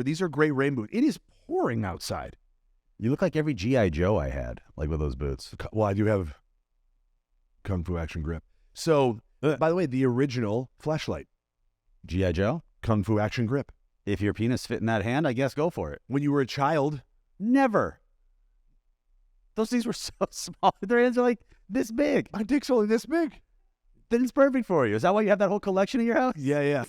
These are great rain boots. It is pouring outside. You look like every G.I. Joe I had, like with those boots. Well, I do have Kung Fu Action Grip. So, by the way, the original flashlight. G.I. Joe? Kung Fu Action Grip. If your penis fit in that hand, I guess go for it. When you were a child. Never. Those things were so small. Their hands are like this big. My dick's only this big. Then it's perfect for you. Is that why you have that whole collection in your house? Yeah.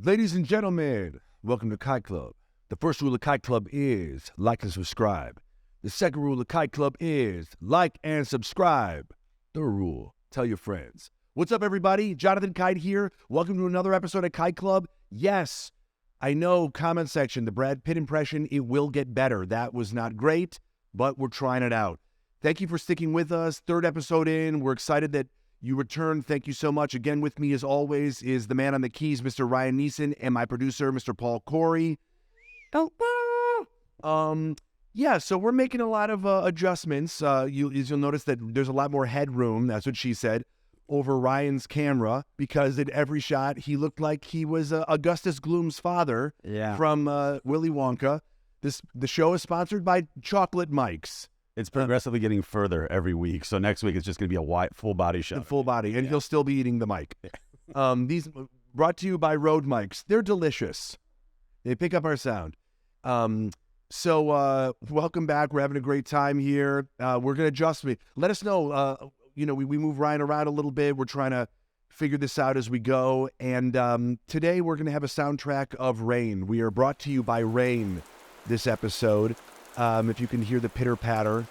Ladies and gentlemen, welcome to Kite Club. The first rule of Kite Club is like and subscribe. The second rule of Kite Club is like and subscribe. Third rule, tell your friends. What's up, everybody? Jonathan Kite here. Welcome to another episode of Kite Club. Yes, I know, comment section, the Brad Pitt impression, it will get better. That was not great, but we're trying it out. Thank you for sticking with us. Third episode in. We're excited that you returned. Thank you so much. Again, with me, as always, is the man on the keys, Mr. Ryan Neeson, and my producer, Mr. Paul Corey. Yeah, so we're making a lot of adjustments. You'll notice that there's a lot more headroom, that's what she said, over Ryan's camera, because in every shot, he looked like he was Augustus Gloom's father from Willy Wonka. The show is sponsored by Chocolate Mike's. It's progressively getting further every week. So next week, it's just going to be a full body shot. Full body, and he'll still be eating the mic. These brought to you by Rode Mics. They're delicious. They pick up our sound. So welcome back. We're having a great time here. We're going to adjust. Let us know. We move Ryan around a little bit. We're trying to figure this out as we go. And today we're going to have a soundtrack of Rain. We are brought to you by Rain this episode. If you can hear the pitter patter,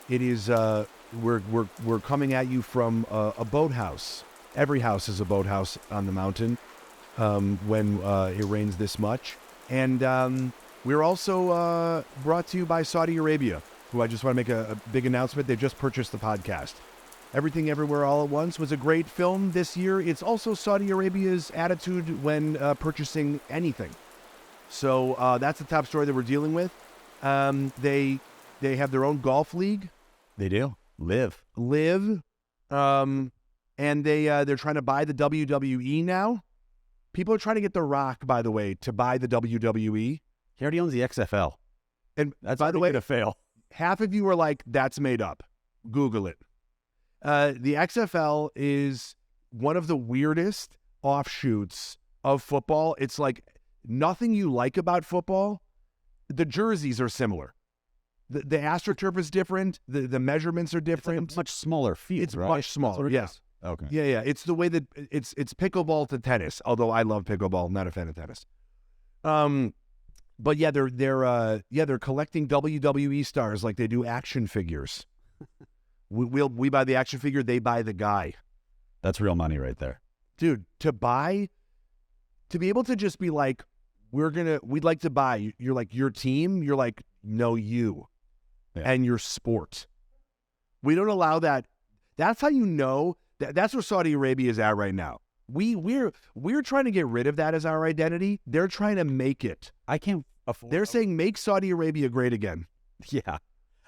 it is we're coming at you from a boathouse. Every house is a boathouse on the mountain when it rains this much. And we're also brought to you by Saudi Arabia, who I just want to make a big announcement. They've just purchased the podcast. Everything Everywhere All at Once was a great film this year. It's also Saudi Arabia's attitude when purchasing anything. So that's the top story that we're dealing with. They have their own golf league. They do. Live. And they're trying to buy the WWE now. People are trying to get The Rock, by the way, to buy the WWE. He already owns the XFL. And that's, by the way, to fail. Half of you are like, that's made up. Google it. The XFL is one of the weirdest offshoots of football. It's like nothing you like about football. The jerseys are similar. The AstroTurf is different. The measurements are different. It's like a much smaller field, It's right? much smaller, yes. Okay. Yeah. It's the way that it's pickleball to tennis, although I love pickleball. I'm not a fan of tennis. But yeah, they're collecting WWE stars like they do action figures. we buy the action figure, they buy the guy. That's real money right there. Dude, to be able to just be like, we'd like to buy, you're like, your team, you're like, no, you and your sport. We don't allow that. That's how you know that's where Saudi Arabia is at right now. We're trying to get rid of that as our identity. They're trying to make it. I can't afford. They're saying make Saudi Arabia great again. Yeah.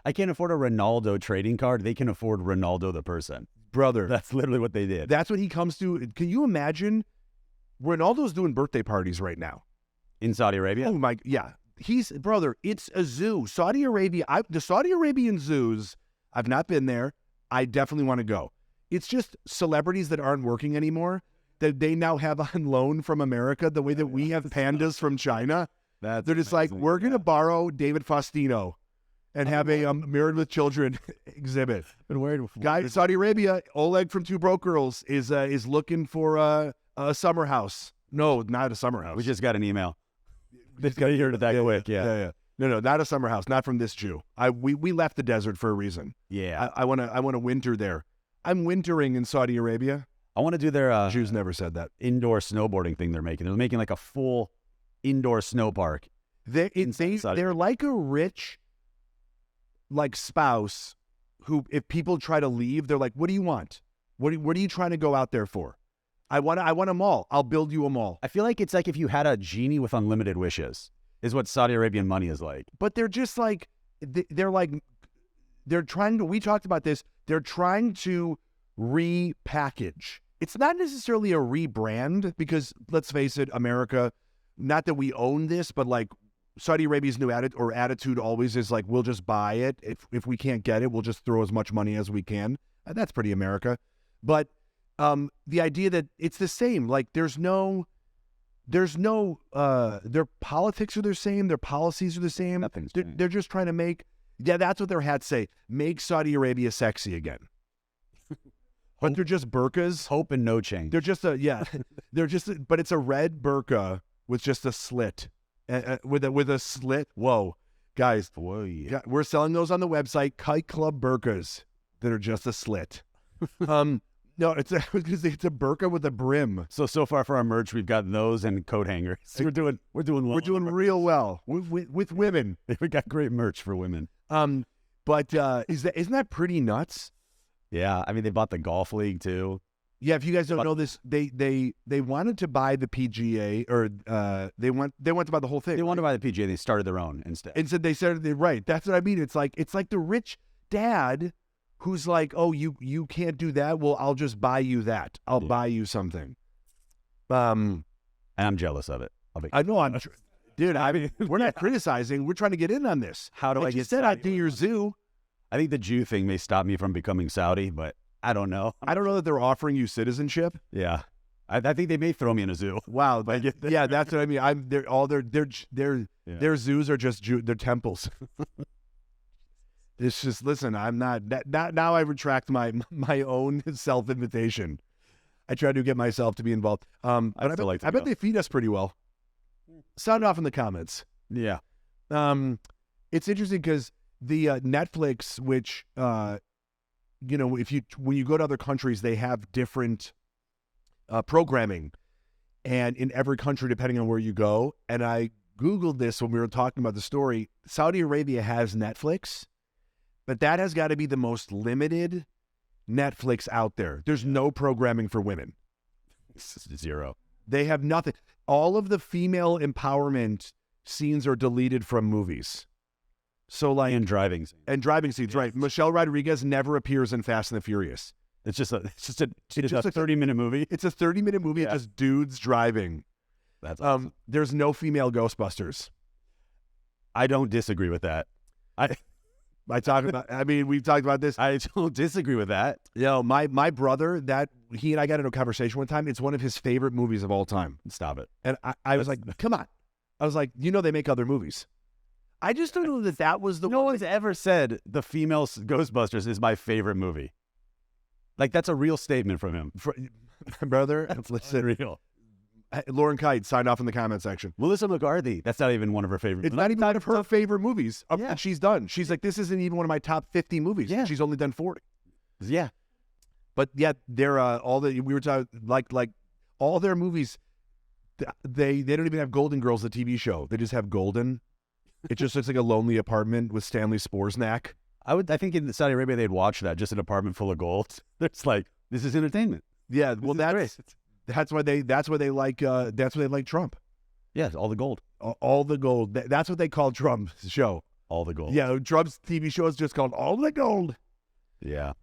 I can't afford a Ronaldo trading card. They can afford Ronaldo the person. Brother. That's literally what they did. That's what he comes to. Can you imagine? Ronaldo's doing birthday parties right now. In Saudi Arabia? Oh my, yeah. Brother, it's a zoo. Saudi Arabia, the Saudi Arabian zoos, I've not been there. I definitely want to go. It's just celebrities that aren't working anymore that they now have on loan from America the way that we have pandas from China. They're just amazing. Like, we're going to borrow David Faustino and have a Married with Children exhibit. Been worried. Guy in Saudi Arabia, Oleg from Two Broke Girls is looking for a summer house. No, not a summer house. We just got an email. Just got to hear it that quick. Yeah. No, not a summer house. Not from this Jew. We left the desert for a reason. Yeah. I want to winter there. I'm wintering in Saudi Arabia. I want to do their Jews never said that indoor snowboarding thing they're making. They're making like a full indoor snow park. They're like a rich spouse who, if people try to leave, they're like, "What do you want? What are you trying to go out there for?" I want a mall. I'll build you a mall. I feel like it's like if you had a genie with unlimited wishes, is what Saudi Arabian money is like. But they're just like, they're like they're trying to. We talked about this. They're trying to repackage. It's not necessarily a rebrand because let's face it, America. Not that we own this, but like Saudi Arabia's new attitude always is like, we'll just buy it. If we can't get it, we'll just throw as much money as we can. That's pretty America. But the idea that it's the same, like their politics are the same, their policies are the same. They're just trying to make, that's what their hats say, make Saudi Arabia sexy again. But they're just burqas. Hope and no change. They're just but it's a red burqa with just a slit. With a slit. Whoa, guys. Whoa, yeah. We're selling those on the website. Kite Club burqas that are just a slit. No, it's a burqa with a brim. So far for our merch, we've got those and coat hangers. We're doing well. We're doing real well with women. We got great merch for women. But isn't that pretty nuts? Yeah, I mean they bought the golf league too. Yeah, if you guys don't know this, they wanted to buy the PGA, or they want to buy the whole thing. They wanted to buy the PGA. They started their own instead. Instead, they started right. That's what I mean. It's like the rich dad who's like, oh, you can't do that. Well, I'll just buy you that. I'll buy you something. And I'm jealous of it. I know dude. I mean, we're not criticizing. We're trying to get in on this. How do I get? Said I'd do your zoo. I think the Jew thing may stop me from becoming Saudi, but I don't know. I don't know that they're offering you citizenship. Yeah, I think they may throw me in a zoo. Wow, yeah, that's what I mean. Their zoos are just their temples. It's just listen. I'm not now. I retract my own self invitation. I try to get myself to be involved. But I bet they feed us pretty well. Sound off in the comments. Yeah. It's interesting because the Netflix, which when you go to other countries, they have different programming, and in every country, depending on where you go. And I Googled this when we were talking about the story. Saudi Arabia has Netflix, but that has got to be the most limited Netflix out there. There's no programming for women. Zero. They have nothing. All of the female empowerment scenes are deleted from movies. So like and driving scenes, yes. Right? Michelle Rodriguez never appears in Fast and the Furious. It's just a 30-minute movie. It's a 30-minute movie. Yeah. It's just dudes driving. That's awesome. There's no female Ghostbusters. I don't disagree with that. We've talked about this. I don't disagree with that. My brother, that he and I got into a conversation one time. It's one of his favorite movies of all time. Stop it. And I was like, come on. I was like, they make other movies. I just don't know that was the No one's ever said the female Ghostbusters is my favorite movie. Like, that's a real statement from him. Brother, listen. Real. Lauren Kite signed off in the comment section. Melissa McCarthy, that's not even one of her favorite movies. It's not even one of her favorite movies that she's done. She's like, this isn't even one of my top 50 movies. Yeah. She's only done 40. Yeah. But yet, they're we were talking, like all their movies, they don't even have Golden Girls, the TV show. They just have Golden. It just looks like a lonely apartment with Stanley Sporsnack. I think in Saudi Arabia they'd watch that, just an apartment full of gold. It's like, this is entertainment. Yeah, well that's why they like Trump. Yeah, all the gold. All the gold. That's what they call Trump's show. All the gold. Yeah, Trump's TV show is just called All the Gold. Yeah.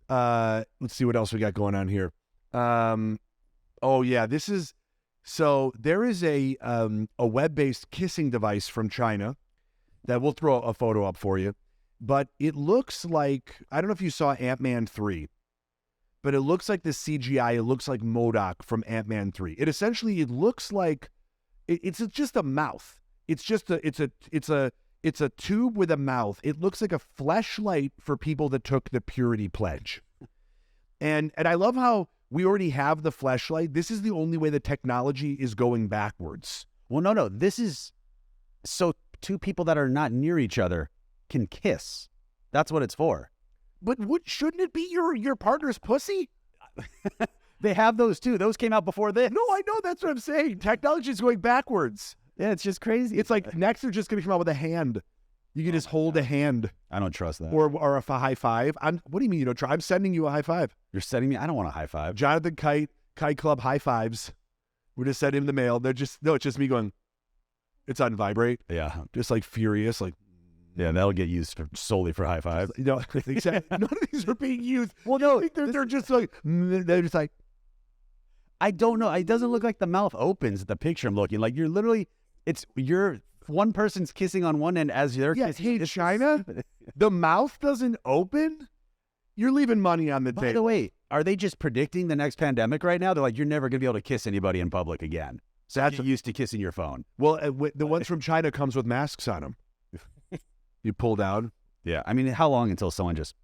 Let's see what else we got going on here. Oh yeah, there is a web-based kissing device from China that we'll throw a photo up for you, but it looks like, I don't know if you saw Ant-Man 3, but it looks like the CGI. It looks like MODOK from Ant-Man 3. It looks like it's just a mouth. It's a tube with a mouth. It looks like a fleshlight for people that took the purity pledge. And I love how we already have the fleshlight. This is the only way the technology is going backwards. Well, no. This is so two people that are not near each other can kiss. That's what it's for. But shouldn't it be your partner's pussy? They have those too. Those came out before this. No, I know. That's what I'm saying. Technology is going backwards. Yeah, it's just crazy. It's like next they're just going to come out with a hand. You can just hold a hand. I don't trust that. Or a high five. What do you mean you don't try? I'm sending you a high five. You're sending me? I don't want a high five. Jonathan Kite Club high fives. We're just sending him the mail. It's just me going, it's on vibrate. Yeah. Just like furious, like. Yeah, that'll get used solely for high fives. You know, exactly. None of these are being used. Well, no, They're just like they're just like. I don't know. It doesn't look like the mouth opens. The picture I'm looking like you're one person's kissing on one end as they're kissing. Hey, China, the mouth doesn't open. You're leaving money on the By table. the way, are they just predicting the next pandemic right now? They're like, you're never gonna be able to kiss anybody in public again. So that's used to kissing your phone. Well, the ones from China comes with masks on them. You pull down. Yeah, I mean, how long until someone just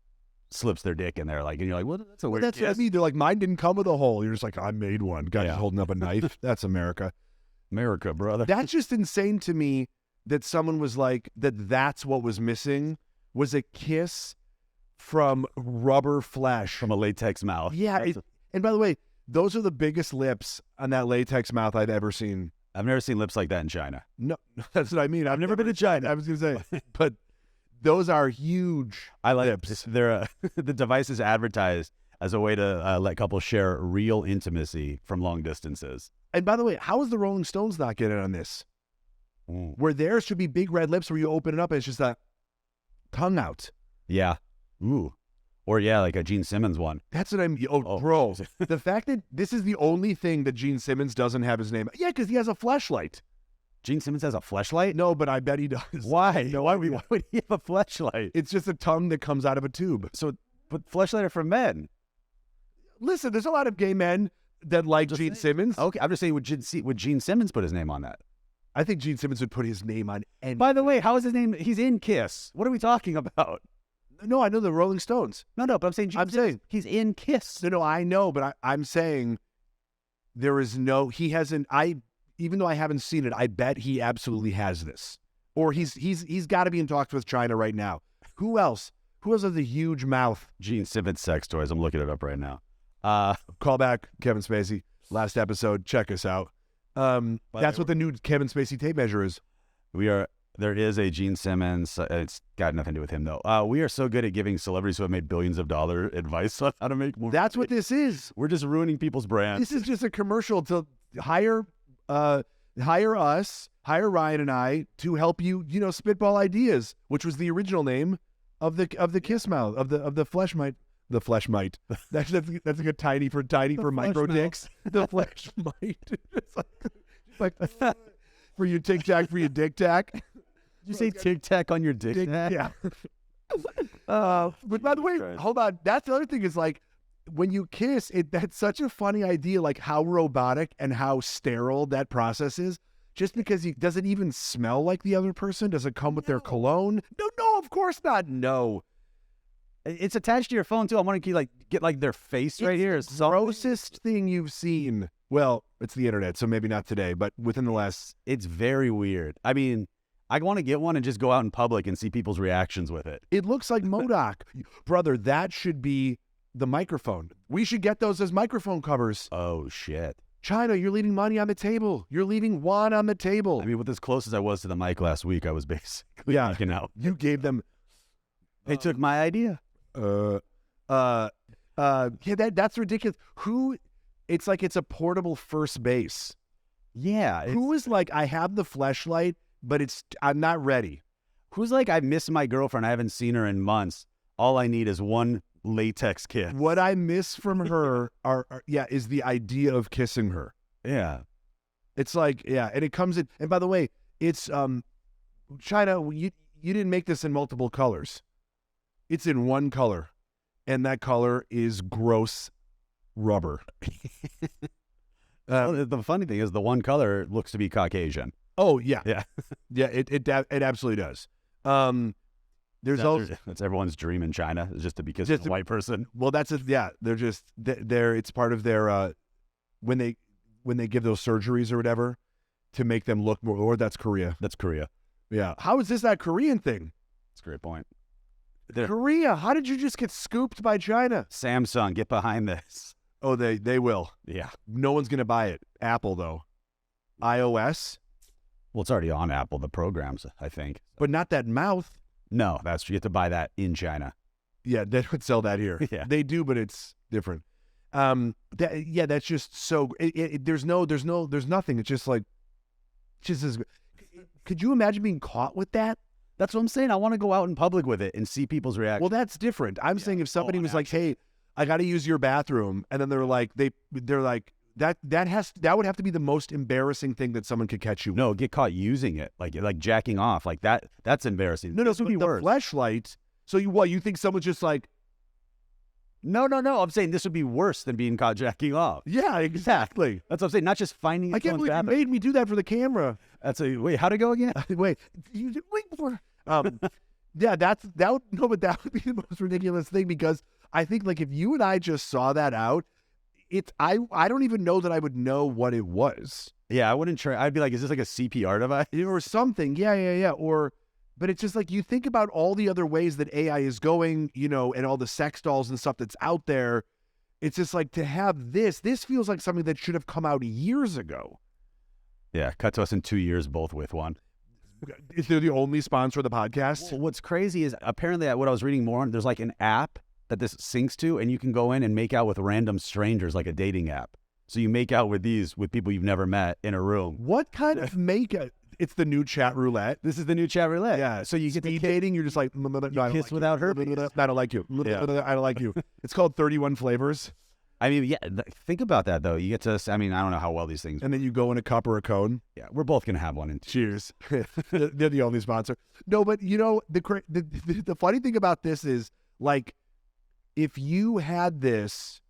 slips their dick in there, like, and you're like, well, that's a weird That's what I kiss. mean. They're like, mine didn't come with a hole. You're just like, I made one. Guy's Yeah. holding up a knife. That's America. America, brother. That's just insane to me that someone was like, that's what was missing was a kiss from rubber flesh. From a latex mouth. Yeah. And by the way, those are the biggest lips on that latex mouth I've ever seen. I've never seen lips like that in China. No, that's what I mean. I've never been to China. I was going to say, but those are huge. I like lips. They're the device is advertised as a way to let couples share real intimacy from long distances. And by the way, how is the Rolling Stones not getting on this? Mm. Where there should be big red lips where you open it up and it's just that tongue out. Yeah. Ooh. Or yeah, like a Gene Simmons one. That's what I'm. Oh, bro, the fact that this is the only thing that Gene Simmons doesn't have his name. Yeah, because he has a fleshlight. Gene Simmons has a fleshlight? No, but I bet he does. Why? No, Why would he have a fleshlight? It's just a tongue that comes out of a tube. So, but fleshlight are for men. Listen, there's a lot of gay men that like Just Gene saying. Simmons. Okay, I'm just saying, would Gene Simmons put his name on that? I think Gene Simmons would put his name on any. By the way, how is his name? He's in Kiss. What are we talking about? No, I know the Rolling Stones. No, but I'm saying he's in Kiss. No, I know, but I'm saying there is no. He hasn't. Even though I haven't seen it, I bet he absolutely has this, or he's got to be in talks with China right now. Who else? Who else has a huge mouth? Gene Simmons sex toys. I'm looking it up right now. Call back Kevin Spacey. Last episode. Check us out. That's what the new Kevin Spacey tape measure is. There is a Gene Simmons. It's got nothing to do with him though. We are so good at giving celebrities who have made billions of dollars advice on how to make more. That's what this is. We're just ruining people's brands. This is just a commercial to hire us, hire Ryan and I to help you, spitball ideas, which was the original name of the kiss mouth of the flesh mite. The flesh mite. That's like a tiny for micro dicks. The flesh mite. It's like for your tic tac, for your dick tac. Did you say tic tac on your dick? Yeah. But by the way, hold on. That's the other thing is like when you kiss, that's such a funny idea, like how robotic and how sterile that process is. Just because he doesn't even smell like the other person, does it come with their cologne? No, of course not. No. It's attached to your phone too. I want to get their face right here. It's the grossest thing you've seen. Well, it's the internet, so maybe not today, but within the last. It's very weird. I mean, I want to get one and just go out in public and see people's reactions with it. It looks like MODOK. Brother, that should be the microphone. We should get those as microphone covers. Oh, shit. China, you're leaving money on the table. You're leaving one on the table. I mean, with as close as I was to the mic last week, I was basically freaking out. You gave them. They took my idea. Yeah, that's ridiculous. It's like it's a portable first base. Yeah. Who is like, I have the fleshlight, but I'm not ready. Who's like, I miss my girlfriend. I haven't seen her in months. All I need is one latex kiss. What I miss from her is the idea of kissing her. Yeah. It's like, yeah, and it comes in, and by the way, it's China, you didn't make this in multiple colors. It's in one color, and that color is gross rubber. The funny thing is the one color looks to be Caucasian. Oh, yeah. Yeah. Yeah, it absolutely does. There's also That's everyone's dream in China, is just to be kissed with a white person. Well, that's it. Yeah, they're just it's part of their when they give those surgeries or whatever to make them look more. Or that's Korea. That's Korea. Yeah. How is this that Korean thing? That's a great point. Korea. How did you just get scooped by China? Samsung, get behind this. Oh, they will. Yeah. No one's gonna buy it. Apple though. iOS. Well, it's already on Apple, the programs, I think. But not that mouth. No, you have to buy that in China. Yeah, they would sell that here. Yeah. They do, but it's different. That's just so. There's nothing. It's just like, could you imagine being caught with that? That's what I'm saying. I want to go out in public with it and see people's reaction. Well, that's different. I'm saying if somebody was like, "Hey, I got to use your bathroom," and then they're like, that would have to be the most embarrassing thing that someone could catch you with. No, get caught using it, like jacking off, like that. That's embarrassing. No, This would be the worse. fleshlight. So you think someone's just like, No. I'm saying this would be worse than being caught jacking off. yeah, exactly. That's what I'm saying. Not just finding. I can't believe you made me do that for the camera. Wait. How'd it go again? Wait before. Yeah, that would be the most ridiculous thing, because I think like if you and I just saw that out, I don't even know that I would know what it was. Yeah, I wouldn't try. I'd be like, is this like a CPR device or something? Yeah. But it's just like you think about all the other ways that AI is going, and all the sex dolls and stuff that's out there. It's just like to have this feels like something that should have come out years ago. Yeah, cut to us in 2 years, both with one. If they're the only sponsor of the podcast. Well, what's crazy is apparently what I was reading more on, there's like an app that this syncs to, and you can go in and make out with random strangers, like a dating app. So you make out with people you've never met in a room. What kind of make-out? It's the new chat roulette. This is the new chat roulette. Yeah. So you get speed dating. You're just like, no, I don't kiss like without you. herpes. I don't like you. Yeah. I don't like you. It's called 31 flavors. I mean, yeah. Think about that though. You get to. I mean, I don't know how well these things. And then you go in a cup or a cone. Yeah, we're both gonna have one. In Cheers. They're the only sponsor. No, but the funny thing about this is, like, if you had this,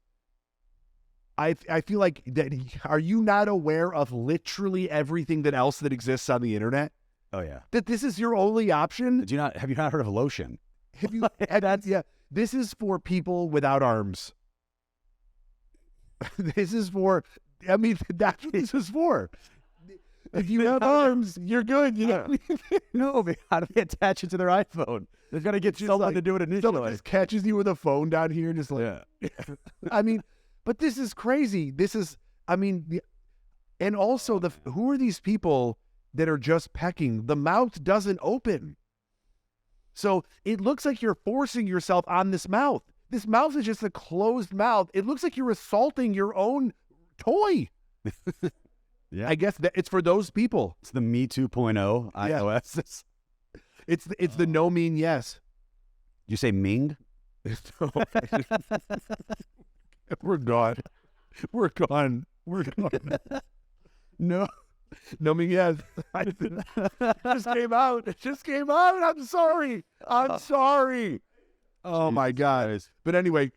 I feel like that. Are you not aware of literally everything else that exists on the internet? Oh yeah. That this is your only option? Have you not heard of lotion? Yeah. This is for people without arms. This is for. I mean, that's what this is for. If you have arms, you're good. No, man, how do they attach it to their iPhone? They've got to get someone to do it initially. Someone just catches you with a phone down here, just like. Yeah. I mean, but this is crazy. This is. I mean, and also who are these people that are just pecking? The mouth doesn't open, so it looks like you're forcing yourself on this mouth. This mouth is just a closed mouth. It looks like you're assaulting your own toy. Yeah, I guess that it's for those people. It's the Me 2.0 iOS. It's the no mean yes. You say Ming? We're gone. We're gone. No mean yes. It just came out. It just came out. I'm sorry. Oh my God. But anyway,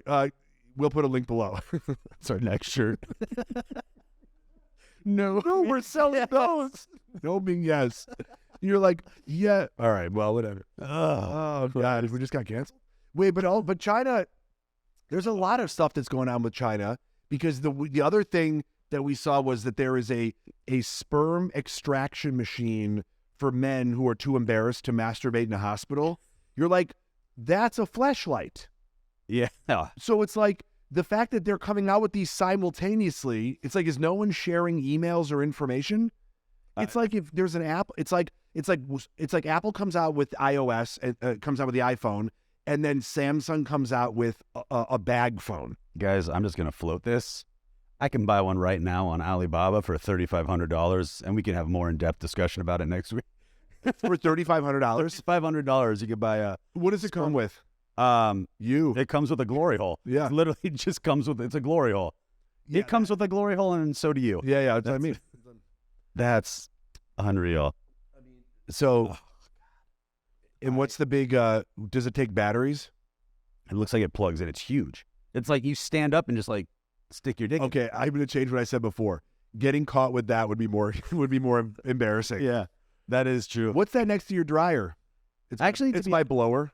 we'll put a link below. That's our next shirt. No, we're selling those. No mean yes. You're like, yeah. All right, well, whatever. Oh God, we just got canceled. Wait, but China, there's a lot of stuff that's going on with China, because the other thing that we saw was that there is a sperm extraction machine for men who are too embarrassed to masturbate in a hospital. You're like, that's a fleshlight. Yeah. So it's like the fact that they're coming out with these simultaneously. It's like, is no one sharing emails or information? It's like if there's an app. It's like Apple comes out with iOS, comes out with the iPhone, and then Samsung comes out with a bag phone. Guys, I'm just gonna float this. I can buy one right now on Alibaba for $3,500, and we can have more in-depth discussion about it next week. For $3,500. $500, you can buy a. What does it come with? It comes with a glory hole. Yeah. It literally just comes with. It's a glory hole. Yeah. It comes with a glory hole, and so do you. Yeah. That's what I mean. That's unreal. So, and what's the big? Does it take batteries? It looks like it plugs in. It's huge. It's like you stand up and just like stick your dick. Okay, I'm going to change what I said before. Getting caught with that would be more embarrassing. Yeah, that is true. What's that next to your dryer? It's my blower.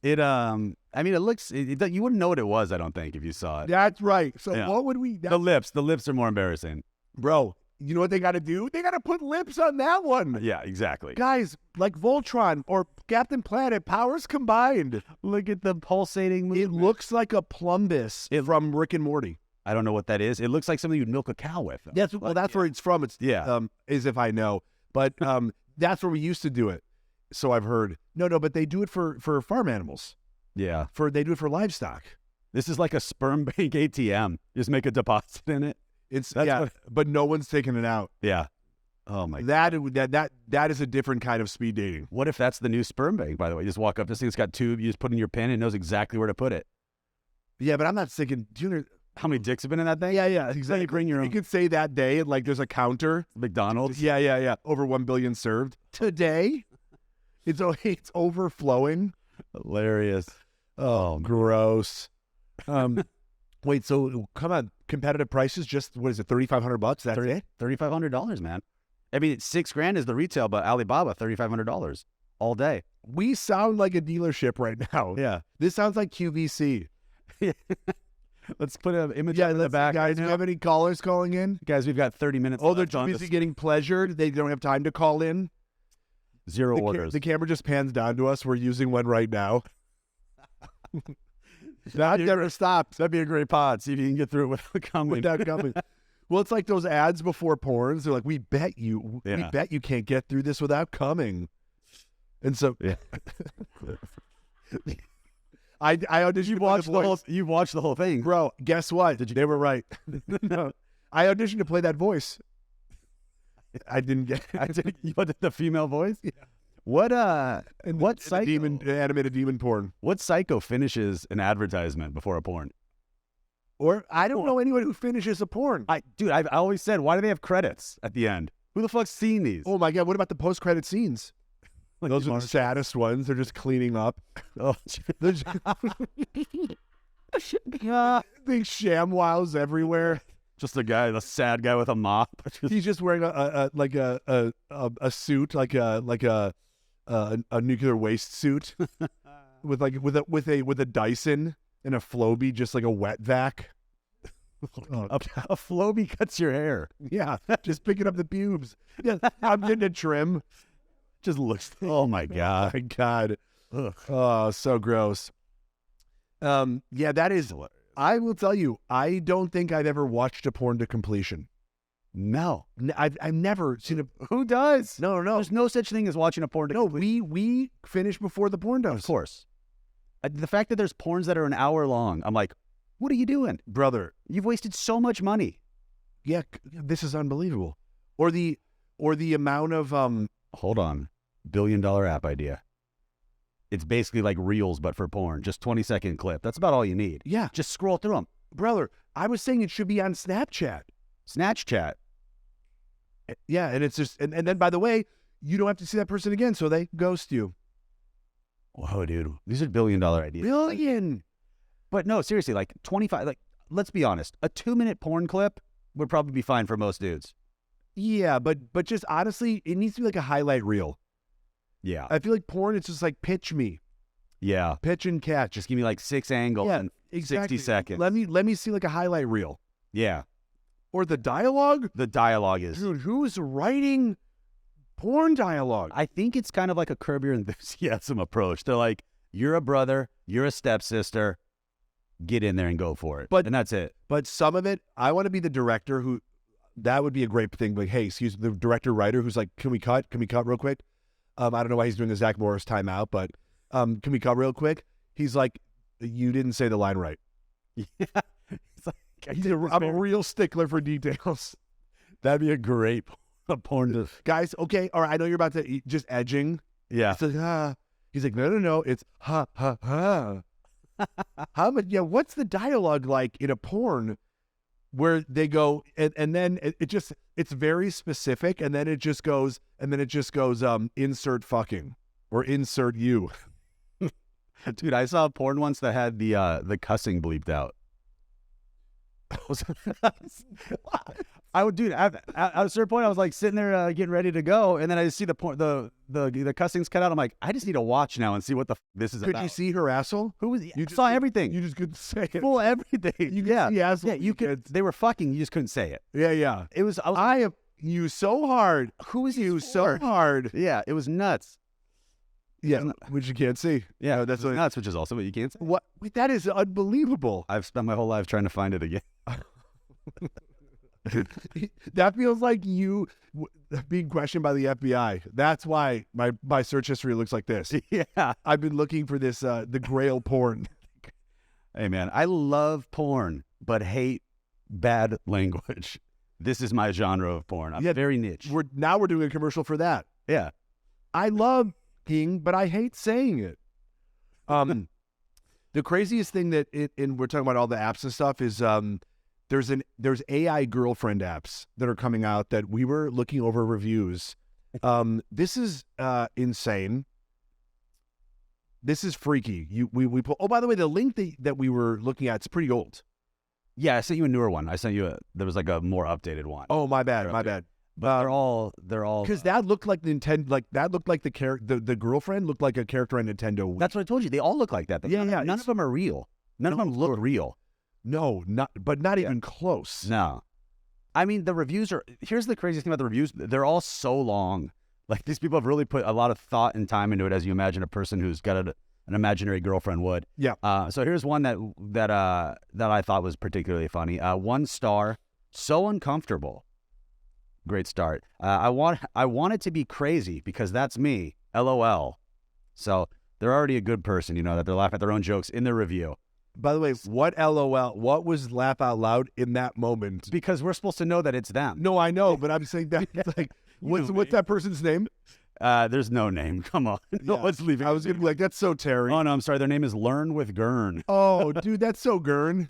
I mean, it looks. You wouldn't know what it was. I don't think if you saw it. That's right. So Yeah. what would we? The lips are more embarrassing. Bro, you know what they got to do? They got to put lips on that one. Yeah, exactly. Guys, like Voltron or Captain Planet, powers combined. Look at the pulsating movement. It looks like a plumbus from Rick and Morty. I don't know what that is. It looks like something you'd milk a cow with. That's where it's from. It's as if I know, but that's where we used to do it. So I've heard. No, but they do it for farm animals. Yeah. They do it for livestock. This is like a sperm bank ATM. Just make a deposit in it. But no one's taking it out. Yeah. Oh my! That is a different kind of speed dating. What if that's the new sperm bank? By the way, you just walk up. This thing's got tube. You just put in your pin. And it knows exactly where to put it. Yeah, but I'm not thinking. Do you know how many dicks have been in that thing? Yeah, exactly. You bring your own. You could say that day, like there's a counter. McDonald's. Yeah. Over 1 billion served today. It's overflowing. Hilarious. Oh, gross. Wait, so come on, competitive prices? Just what is it? $3,500? That's it? $3,500, man. I mean, $6,000 is the retail, but Alibaba $3,500 all day. We sound like a dealership right now. Yeah, this sounds like QVC. Let's put an image in the back. Guys, do you have any callers calling in? Guys, we've got 30 minutes. Oh, they're too busy getting pleasured. They don't have time to call in. Zero orders. The camera just pans down to us. We're using one right now. That never stops. That'd be a great pod. See if you can get through it without coming. Well, it's like those ads before porns. They're like, we bet you can't get through this without coming. And so, yeah. I auditioned. You've watched the whole thing, bro. Guess what? They were right. No, I auditioned to play that voice. I didn't get. You wanted the female voice. Yeah. What psycho? Animated demon porn. What psycho finishes an advertisement before a porn? Or I don't know anyone who finishes a porn. I've always said, why do they have credits at the end? Who the fuck's seen these? Oh my god! What about the post-credit scenes? Like those are the saddest ones. They're just cleaning up. Oh, big ShamWows everywhere. Just the sad guy with a mop. He's just wearing a suit, like a nuclear waste suit, with a Dyson and a Flowbee, just like a wet vac. A Flowbee cuts your hair. Yeah, just picking up the pubes. Yeah, I'm getting a trim. Just looks. Oh my god. My god. Ugh. Oh, so gross. Yeah, that is. I will tell you, I don't think I've ever watched a porn to completion. No, I've never seen a. Who does? No. There's no such thing as watching a porn to completion. We finish before the porn does. Of course. The fact that there's porns that are an hour long, I'm like, what are you doing, brother? You've wasted so much money. Yeah, this is unbelievable. Or the amount of Hold on, $1 billion app idea. It's basically like Reels, but for porn. Just 20-second clip. That's about all you need. Yeah. Just scroll through them. Brother, I was saying it should be on Snapchat. Snatch chat. Yeah, and it's just, and then, by the way, you don't have to see that person again, so they ghost you. Whoa, dude. These are $1 billion ideas. Billion! But no, seriously, like 25, like, let's be honest. A 2-minute porn clip would probably be fine for most dudes. Yeah, but just honestly, it needs to be like a highlight reel. Yeah. I feel like porn, it's just like pitch me. Yeah. Pitch and catch. Just give me like 6 angles in 60 seconds. Let me see like a highlight reel. Yeah. Or the dialogue? The dialogue is. Dude, who's writing porn dialogue? I think it's kind of like a Curb Your Enthusiasm approach. They're like, you're a brother, you're a stepsister, get in there and go for it. And that's it. But some of it, I want to be the director who, that would be a great thing. Like, hey, excuse me, the director writer who's like, can we cut? Can we cut real quick? I don't know why he's doing the Zach Morris timeout, but can we cut real quick? He's like, you didn't say the line right. Yeah. It's like, I'm a real stickler for details. That'd be a great porn. Guys, okay, all right, I know you're about to eat, just edging. Yeah. It's like, He's like, no, it's ha. How much? Yeah, what's the dialogue like in a porn where they go and then it's very specific, and then it just goes insert fucking or insert you. Dude, I saw a porn once that had the cussing bleeped out. At a certain point, I was like sitting there getting ready to go, and then I just see the cussings cut out. I'm like, I just need to watch now and see what this is about. Could you see her asshole? Who was? You saw everything. You just couldn't say it. Full everything. You could see asshole. Yeah, you could. They were fucking. You just couldn't say it. Yeah. It was. I have you so hard. Who is you so hard? Yeah, it was nuts. Yeah, which you can't see. Yeah, that's nuts, which is also what you can't see. What? Wait, that is unbelievable. I've spent my whole life trying to find it again. That feels like you being questioned by the FBI. That's why my search history looks like this. Yeah, I've been looking for this the Grail porn. Hey man, I love porn, but hate bad language. this is my genre of porn. I'm very niche. We're doing a commercial for that. Yeah. I love peeing, but I hate saying it. The craziest thing and we're talking about all the apps and stuff is there's AI girlfriend apps that are coming out that we were looking over reviews. This is insane. This is freaky. We pull. Oh, by the way, the link that we were looking at is pretty old. Yeah, I sent you a newer one. I sent you there was like a more updated one. Oh, my bad. But they're all because that looked like Nintendo. Like that looked like the girlfriend looked like a character on Nintendo Wii. That's what I told you. They all look like that. None of them are real. None of them look real. No, not even close. No. I mean, the reviews here's the craziest thing about the reviews. They're all so long. Like, these people have really put a lot of thought and time into it, as you imagine a person who's got an imaginary girlfriend would. Yeah. So here's one that I thought was particularly funny. 1 star, so uncomfortable. Great start. I want it to be crazy because that's me. LOL. So they're already a good person, that they're laughing at their own jokes in their review. By the way, what LOL? What was laugh out loud in that moment? Because we're supposed to know that it's them. No, I know, but I'm saying that like, what's that person's name? There's no name. Come on. No one's leaving. I was gonna be like, that's so Terry. Oh no, I'm sorry. Their name is Learn with Gurn. Oh, dude, that's so Gurn.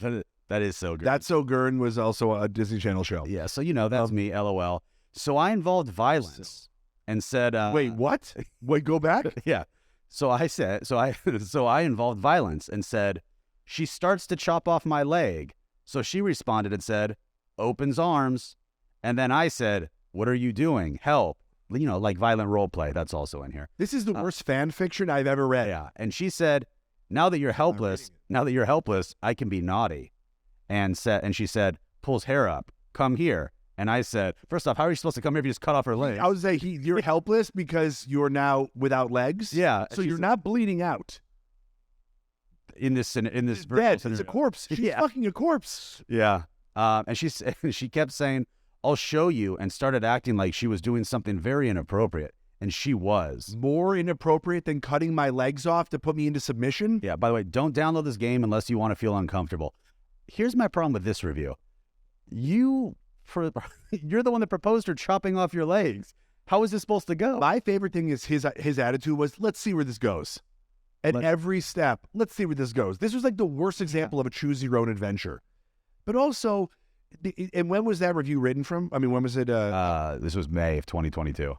That is so Gurn. That's so Gurn was also a Disney Channel show. Yeah, so that's me. LOL. So I involved violence and said, wait, what? Wait, go back. Yeah. So I involved violence and said, she starts to chop off my leg. So she responded and said, opens arms. And then I said, what are you doing? Help. Like violent role play. That's also in here. This is the worst fan fiction I've ever read. Yeah. And she said, now that you're helpless, I can be naughty. And she said, pulls hair up, come here. And I said, first off, how are you supposed to come here if you just cut off her leg? I would say you're helpless because you're now without legs. Yeah. So you're not bleeding out. In this dead. It's a corpse. She's fucking a corpse. Yeah. And she kept saying, I'll show you, and started acting like she was doing something very inappropriate. And she was. More inappropriate than cutting my legs off to put me into submission? Yeah, by the way, don't download this game unless you want to feel uncomfortable. Here's my problem with this review. You're the one that proposed her chopping off your legs. How is this supposed to go? My favorite thing is his attitude was, let's see where this goes. At every step, let's see where this goes. This was like the worst example of a choose your own adventure. But also, and when was that review written from? I mean, when was it? This was May of 2022.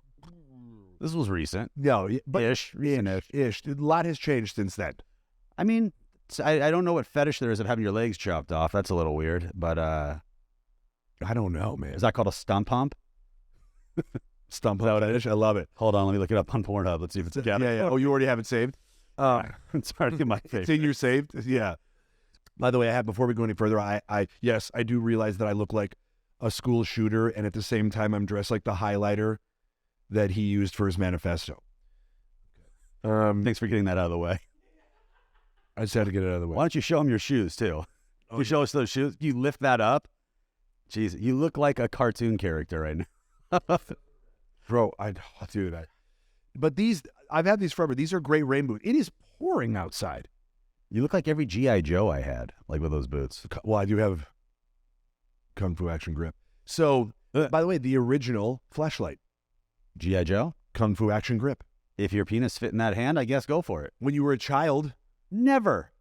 This was recent. No, but ish. A lot has changed since then. I mean, I don't know what fetish there is of having your legs chopped off. That's a little weird, but I don't know, man. Is that called a stump hump? Stump fetish? I love it. Hold on, let me look it up on Pornhub. Let's see if it's yeah. Oh, you already have it saved? It's already my favorite. It's in your saved? Yeah. By the way, before we go any further, I do realize that I look like a school shooter, and at the same time, I'm dressed like the highlighter that he used for his manifesto. Thanks for getting that out of the way. I just had to get it out of the way. Why don't you show him your shoes, too? You show us those shoes. You lift that up. Jeez, you look like a cartoon character right now. Bro, but these, I've had these forever. These are gray rain boots. It is pouring outside. You look like every G.I. Joe I had, like with those boots. Well, I do have Kung Fu Action Grip. So, by the way, the original fleshlight. G.I. Joe? Kung Fu Action Grip. If your penis fit in that hand, I guess go for it. When you were a child. Never.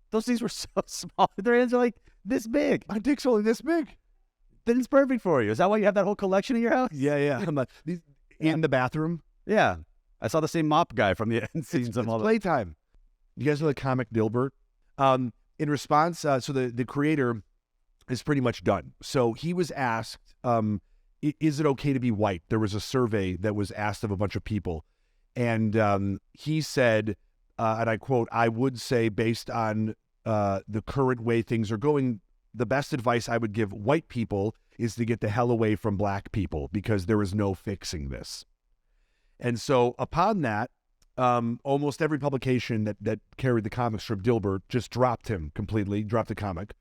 Those things were so small. Their hands are like this big. My dick's only this big. Then it's perfect for you. Is that why you have that whole collection in your house? Yeah. In the bathroom. Yeah. I saw the same mop guy from the end scenes of all the playtime. You guys know the comic Dilbert? In response, so the creator is pretty much done. So he was asked, is it okay to be white? There was a survey that was asked of a bunch of people. And he said, and I quote, I would say based on the current way things are going, the best advice I would give white people is to get the hell away from black people because there is no fixing this. And so upon that, almost every publication that carried the comic strip Dilbert just dropped him completely, dropped the comic.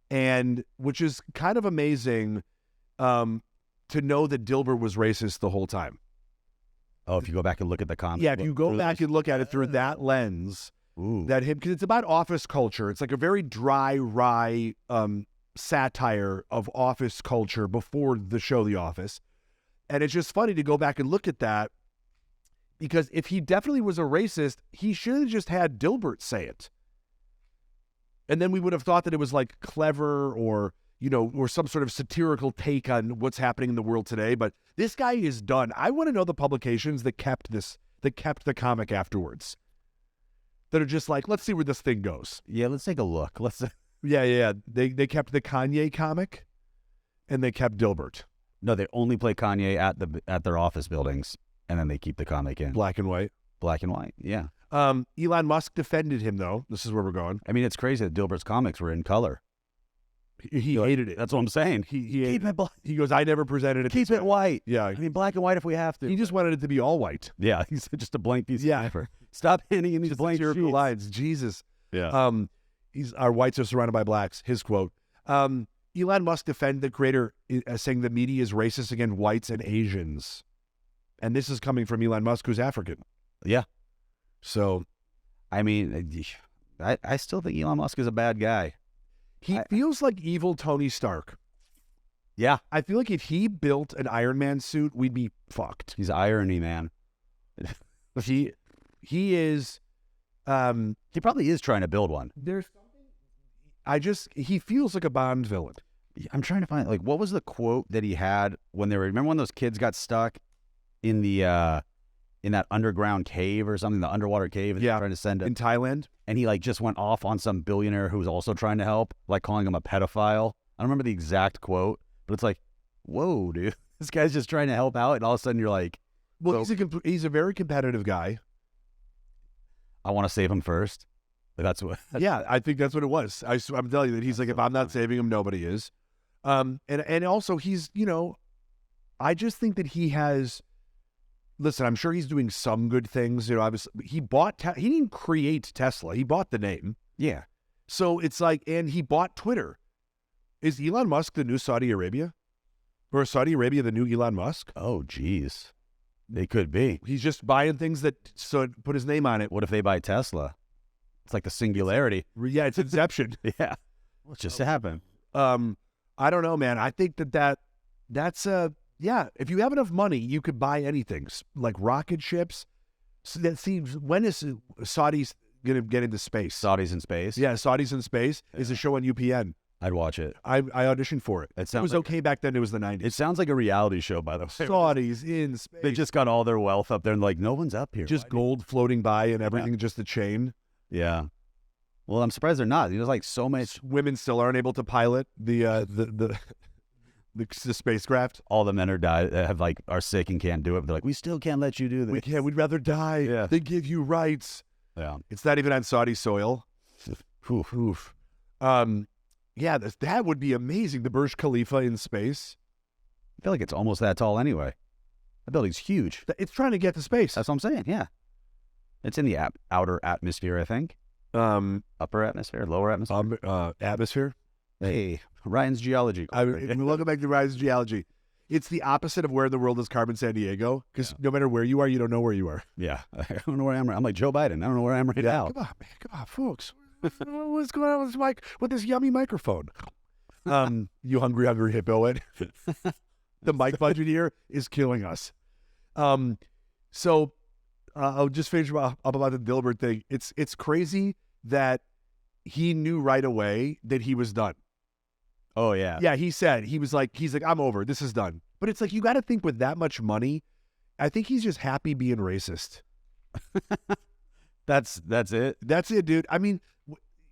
And which is kind of amazing to know that Dilbert was racist the whole time. Oh, if you go back and look at the comic. Yeah, if you go back and look at it through that lens, because it's about office culture. It's like a very dry, wry satire of office culture before the show The Office. And it's just funny to go back and look at that, because if he definitely was a racist, he should have just had Dilbert say it. And then we would have thought that it was like clever or, you know, or some sort of satirical take on what's happening in the world today. But this guy is done. I want to know the publications that kept the comic afterwards, that are just like, let's see where this thing goes. Yeah, let's take a look. Yeah. They kept the Kanye comic, and they kept Dilbert. No, they only play Kanye at their office buildings, and then they keep the comic in Black and white. black and white. Yeah. Elon Musk defended him, though. This is where we're going. I mean, it's crazy that Dilbert's comics were in color. He hated it. That's what I'm saying. He Keep it black. He goes, I never presented it. Keep this it way." white. Yeah. I mean, black and white if we have to. He just wanted it to be all white. Yeah, he's just a blank piece Yeah. of paper. Stop handing him these Just blank satirical sheets. lines. Jesus. Yeah. Our whites are surrounded by blacks. His quote. Elon Musk defended the creator, saying the media is racist against whites and Asians. And this is coming from Elon Musk, who's African. Yeah. So I mean, I still think Elon Musk is a bad guy. he feels like evil Tony Stark. Yeah. I feel like if he built an Iron Man suit, we'd be fucked. He's irony, man. He is. He probably is trying to build one. There's something. He feels like a Bond villain. I'm trying to find, like, what was the quote that he had when they were, remember when those kids got stuck in the, in that underground cave or something, the underwater cave, and Yeah. trying to send it, In Thailand? and he like just went off on some billionaire who was also trying to help, like calling him a pedophile. I don't remember the exact quote, but it's like, whoa, dude, this guy's just trying to help out, and all of a sudden you're like, Well, so- he's a very competitive guy. I want to save him first. Like, that's what. Yeah, I think that's what it was. I'm telling you that he's like, if I'm not saving him, nobody is. And also he's, you know, I just think that he has. Listen, I'm sure he's doing some good things. You know, obviously he didn't create Tesla. He bought the name. Yeah. So it's like, and he bought Twitter. Is Elon Musk the new Saudi Arabia? Or is Saudi Arabia the new Elon Musk? Oh, geez. They could be. He's just buying things put his name on it. What if they buy Tesla? It's like the singularity. Yeah, it's Inception. Yeah. What just happened? I don't know, man. I think that's yeah. If you have enough money, you could buy anything, like rocket ships. So that seems, when is Saudis gonna get into space? Saudis in space? Yeah, Saudis in space is a show on UPN. I'd watch it. I auditioned for it. It It sounds was like, okay back then. It was the 90s. it sounds like a reality show, by the way. Saudis in space. They just got all their wealth up there and like, no one's up here. just Why gold floating by and everything, just a chain. Yeah. Well, I'm surprised they're not. There's like so much. Women still aren't able to pilot the spacecraft. All the men are sick and can't do it. But they're like, we still can't let you do this. We'd rather die. Yeah. They give you rights. Yeah. It's not even on Saudi soil. Oof. Yeah, that would be amazing. The Burj Khalifa in space. I feel like it's almost that tall anyway. The building's huge. It's trying to get to space. That's what I'm saying. Yeah. It's in the outer atmosphere, I think. Upper atmosphere, lower atmosphere. Atmosphere. Hey, Ryan's geology. Welcome back to Rise of Geology. It's the opposite of where in the world is Carmen San Diego, because no matter where you are, you don't know where you are. Yeah. I don't know where I am. I'm like Joe Biden. I don't know where I am right now. Come on, man. Come on, folks. What's going on with this with this yummy microphone? You hungry hippo. It. The mic budget here is killing us. So I'll just finish up about the Dilbert thing. It's crazy that he knew right away that he was done. Oh, yeah. Yeah, he's like, I'm over. This is done. But it's like, you got to think, with that much money, I think he's just happy being racist. That's it. That's it, dude. I mean,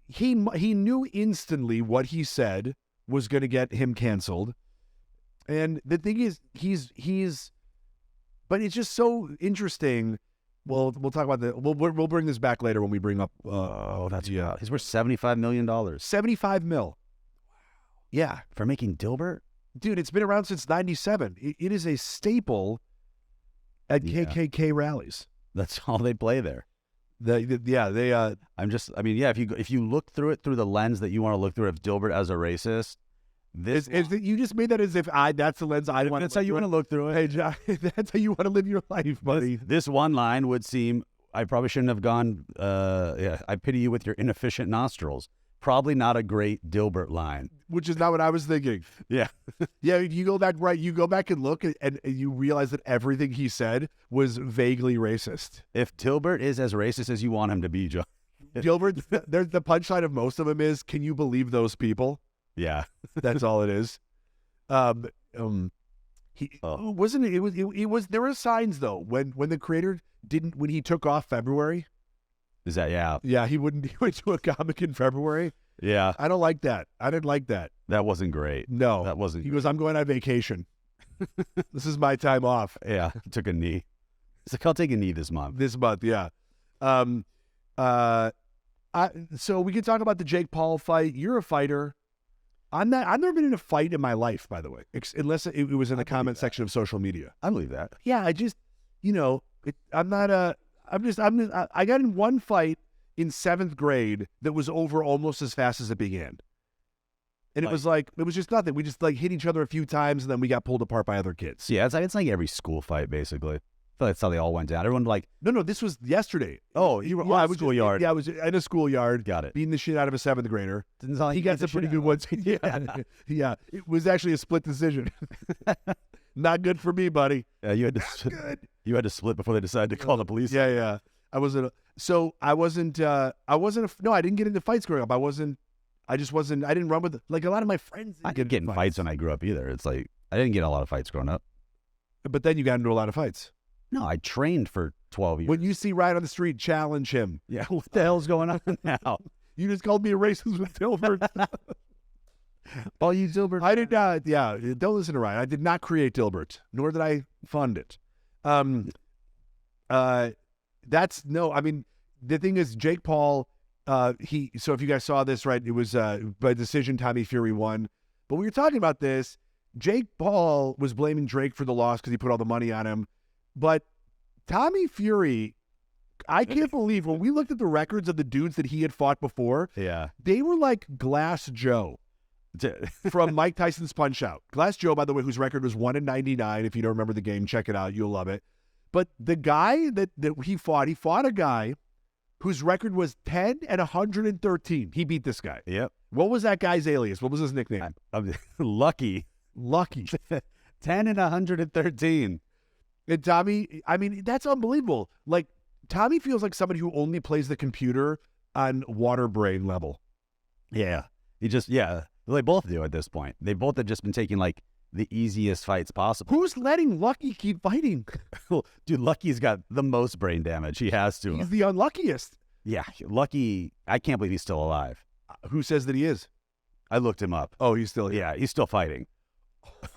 he knew instantly what he said was going to get him canceled. And the thing is, but it's just so interesting. We'll talk about we'll bring this back later when we bring up. He's worth $75 million. 75 mil. Yeah. For making Dilbert? Dude, it's been around since 97. It is a staple at KKK rallies. That's all they play there. If you look through it through the lens that you want to look through of Dilbert as a racist, you just made that as if that's the lens I want. That's how you want to look through it. Hey, John, that's how you want to live your life, buddy. This one line would seem, I probably shouldn't have gone, I pity you with your inefficient nostrils. probably not a great Dilbert line. Which is not what I was thinking. Yeah. Yeah, you go back and look, and you realize that everything he said was vaguely racist. If Dilbert is as racist as you want him to be, Joe. Gilbert, the punchline of most of them is, "Can you believe those people?" Yeah. That's all it is. He wasn't. It was. There were signs though when the creator didn't, when he took off February. Is that, yeah. Yeah, he went to a comic in February. Yeah. I don't like that. I didn't like that. That wasn't great. No, That wasn't. He goes, "I'm going on vacation. This is my time off Yeah. Took a knee. He's like, I'll take a knee this month. this month." Yeah. So we can talk about the Jake Paul fight. You're a fighter. I've never been in a fight in my life, by the way, unless it was in the comment section of social media. I believe that. Yeah, I just, I got in one fight in 7th grade that was over almost as fast as it began. And it was just nothing. We just hit each other a few times and then we got pulled apart by other kids. Yeah, it's like every school fight, basically. I feel like that's how they all went down. Everyone No, this was yesterday. oh, you were on the schoolyard. Yeah, I was in a schoolyard. Got it. Beating the shit out of a 7th grader. Didn't sound like He got some pretty good ones. Yeah. Yeah. It was actually a split decision. Not good for me, buddy. Yeah, you had to Good. you had to split before they decided to call the police. Yeah, yeah. I didn't get into fights growing up. I didn't run with, like, a lot of my friends. I didn't get in fights when I grew up either. It's like, I didn't get in a lot of fights growing up. But then you got into a lot of fights. No, I trained for 12 years. When you see Ryan on the street, challenge him. Yeah, what the hell's going on now? You just called me a racist with Dilbert. Oh, you Dilbert. I did not. Yeah, don't listen to Ryan. I did not create Dilbert, nor did I fund it. The thing is, Jake Paul, so if you guys saw this, right, it was by decision, Tommy Fury won. But we were talking about this. Jake Paul was blaming Drake for the loss because he put all the money on him. But Tommy Fury, I can't believe when we looked at the records of the dudes that he had fought before, Yeah. they were like Glass Joe from Mike Tyson's Punch-Out. Glass Joe, by the way, whose record was 1-99. If you don't remember the game, check it out. You'll love it. But the guy that he fought a guy whose record was 10-113. He beat this guy. Yep. What was that guy's alias? What was his nickname? I'm Lucky. Lucky. 10-113. And Tommy, I mean, that's unbelievable. Like, Tommy feels like somebody who only plays the computer on water brain level. Yeah. They both do at this point. They both have just been taking, like, the easiest fights possible. Who's letting Lucky keep fighting? Dude, Lucky's got the most brain damage. He has to. He's the unluckiest. Yeah, Lucky, I can't believe he's still alive. Who says that he is? I looked him up. Oh, he's still here. Yeah, he's still fighting.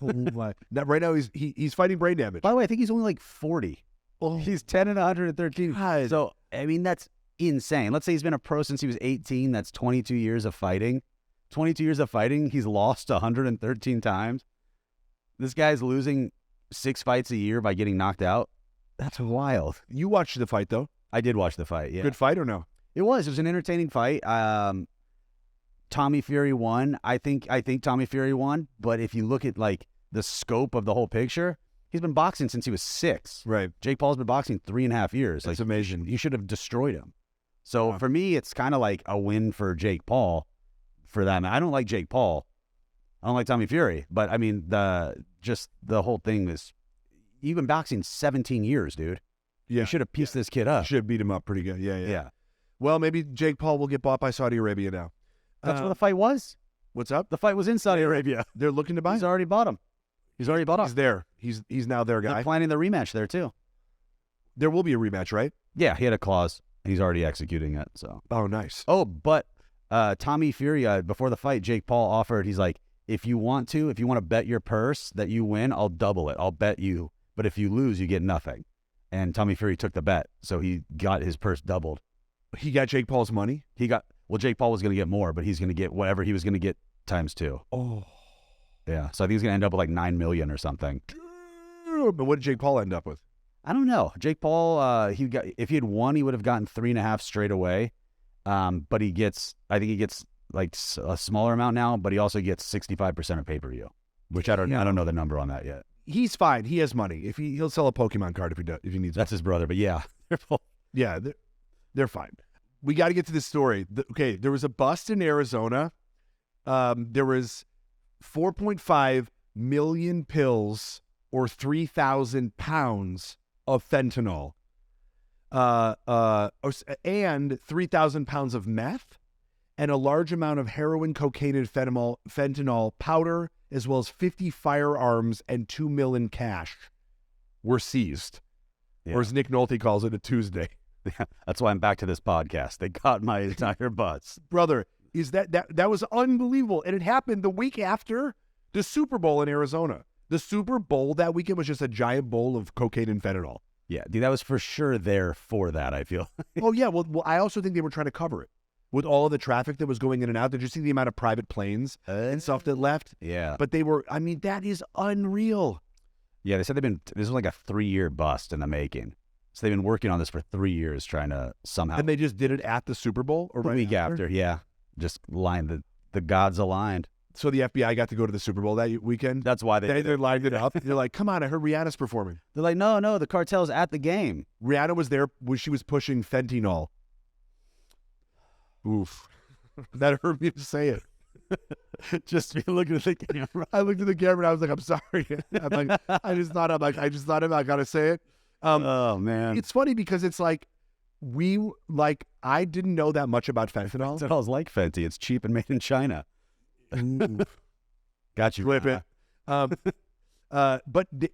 Oh my! Right now, he's fighting brain damage. By the way, I think he's only like 40. Oh, He's 10-113. God. So, I mean, that's insane. Let's say he's been a pro since he was 18. That's 22 years of fighting. 22 years of fighting. He's lost 113 times. This guy's losing 6 fights a year by getting knocked out. That's wild. You watched the fight, though. I did watch the fight, yeah. Good fight or no? It was an entertaining fight. Tommy Fury won. I think Tommy Fury won, but if you look at, like, the scope of the whole picture, he's been boxing since he was 6. Right. Jake Paul's been boxing 3.5 years. That's like, amazing. You should have destroyed him. So Wow. for me, it's kind of like a win for Jake Paul for that. I don't like Jake Paul. I don't like Tommy Fury, but I mean, the whole thing is, you've been boxing 17 years, dude. Yeah. You should have pieced this kid up. Should have beat him up pretty good. Yeah. Yeah. Well, maybe Jake Paul will get bought by Saudi Arabia now. That's what the fight was. What's up? The fight was in Saudi Arabia. They're looking to buy He's him. already bought him. He's already bought him. He's there. He's now their guy. They're planning the rematch there, too. There will be a rematch, right? Yeah, he had a clause. He's already executing it. So. Oh, nice. Oh, but Tommy Fury, before the fight, Jake Paul offered, he's like, if you want to bet your purse that you win, I'll double it. I'll bet you. But if you lose, you get nothing. And Tommy Fury took the bet. So he got his purse doubled. He got Jake Paul's money? Jake Paul was going to get more, but he's going to get whatever he was going to get times 2. Oh. Yeah. So I think he's going to end up with like $9 million or something. But what did Jake Paul end up with? I don't know. Jake Paul, if he had won, he would have gotten 3.5 straight away. But I think he gets like a smaller amount now, but he also gets 65% of pay-per-view, which I don't know the number on that yet. He's fine. He has money. If he'll sell a Pokemon card if he needs. That's his brother, but yeah. Yeah, they're fine. we got to get to this story. Okay, there was a bust in Arizona. There was 4.5 million pills or 3,000 pounds of fentanyl, and 3,000 pounds of meth, and a large amount of heroin, cocaine, and fentanyl powder, as well as 50 firearms and $2 million cash were seized. Yeah. Or as Nick Nolte calls it, a Tuesday. Yeah, that's why I'm back to this podcast. They got my entire bus. Brother, is that was unbelievable. And it happened the week after the Super Bowl in Arizona. The Super Bowl that weekend was just a giant bowl of cocaine and fentanyl. Yeah, dude, that was for sure there for that, I feel. Oh, yeah. Well, I also think they were trying to cover it with all of the traffic that was going in and out. Did you see the amount of private planes and stuff that left? Yeah. But they were, I mean, that is unreal. Yeah, they said this was like a 3-year bust in the making. So they've been working on this for 3 years trying to somehow. And they just did it at the Super Bowl? Or the right week after, yeah. Just lined, the gods aligned. So the FBI got to go to the Super Bowl that weekend? That's why they lined it up. They're like, come on, I heard Rihanna's performing. They're like, no, the cartel's at the game. Rihanna was there when she was pushing fentanyl. Oof. That hurt me to say it. Just looking at the camera. I looked at the camera and I was like, I'm sorry. I just thought I gotta say it. Oh man. It's funny because it's like I didn't know that much about fentanyl. Fentanyl's like Fenty. It's cheap and made in China. Got you. Flip it. But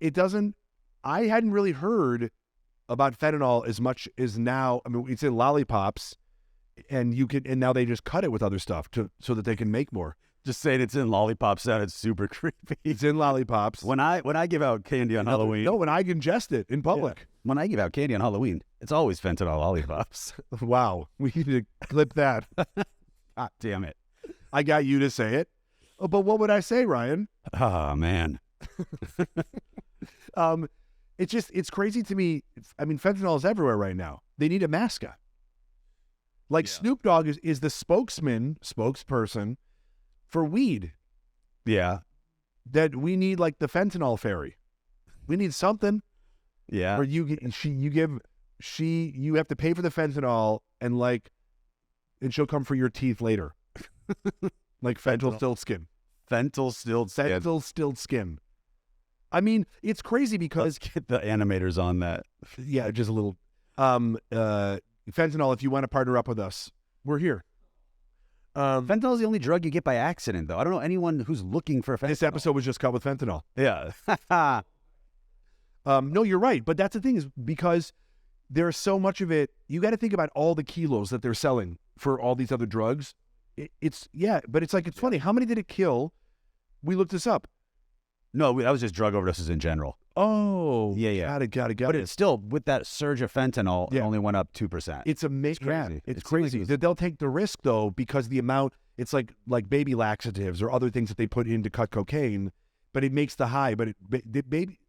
it doesn't. I hadn't really heard about fentanyl as much as now. I mean, it's in lollipops, and now they just cut it with other stuff so that they can make more. Just saying it's in lollipops sounded super creepy. It's in lollipops. When I give out candy on Halloween. No, when I ingest it in public. Yeah. When I give out candy on Halloween, it's always fentanyl lollipops. Wow. We need to clip that. God damn it. I got you to say it. Oh, but what would I say, Ryan? Oh, man. It's crazy to me. I mean, fentanyl is everywhere right now. They need a mascot. Like Snoop Dogg is the spokesperson for weed. Yeah. That we need like the fentanyl fairy. We need something. Yeah. Where you have to pay for the fentanyl and she'll come for your teeth later. Like fentanyl stilled skin. Fentanyl stilled skin. I mean, it's crazy because let's get the animators on that. Yeah, just a little fentanyl, if you want to partner up with us, we're here. Fentanyl is the only drug you get by accident, though. I don't know anyone who's looking for fentanyl. This episode was just cut with fentanyl. Yeah. No, you're right. But that's the thing is because there's so much of it. You got to think about all the kilos that they're selling for all these other drugs. It's funny. How many did it kill? We looked this up. No, that was just drug overdoses in general. Oh, yeah. Got it. But it's still, with that surge of fentanyl, it only went up 2%. It's amazing. Crazy. It's crazy. They'll take the risk, though, because the amount, it's like baby laxatives or other things that they put in to cut cocaine, but it makes the high. But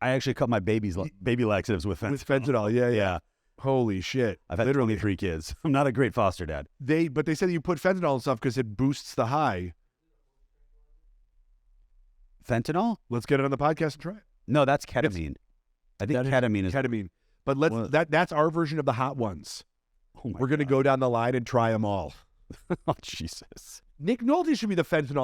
I actually cut my baby laxatives with fentanyl. With fentanyl, yeah. Holy shit. I've had literally 3 kids. I'm not a great foster dad. But they said you put fentanyl and stuff because it boosts the high. Fentanyl? Let's get it on the podcast and try it. No, that's ketamine. I think ketamine is ketamine. But that's our version of the hot ones. Oh my We're going to go down the line and try them all. Oh, Jesus. Nick Nolte should be the face of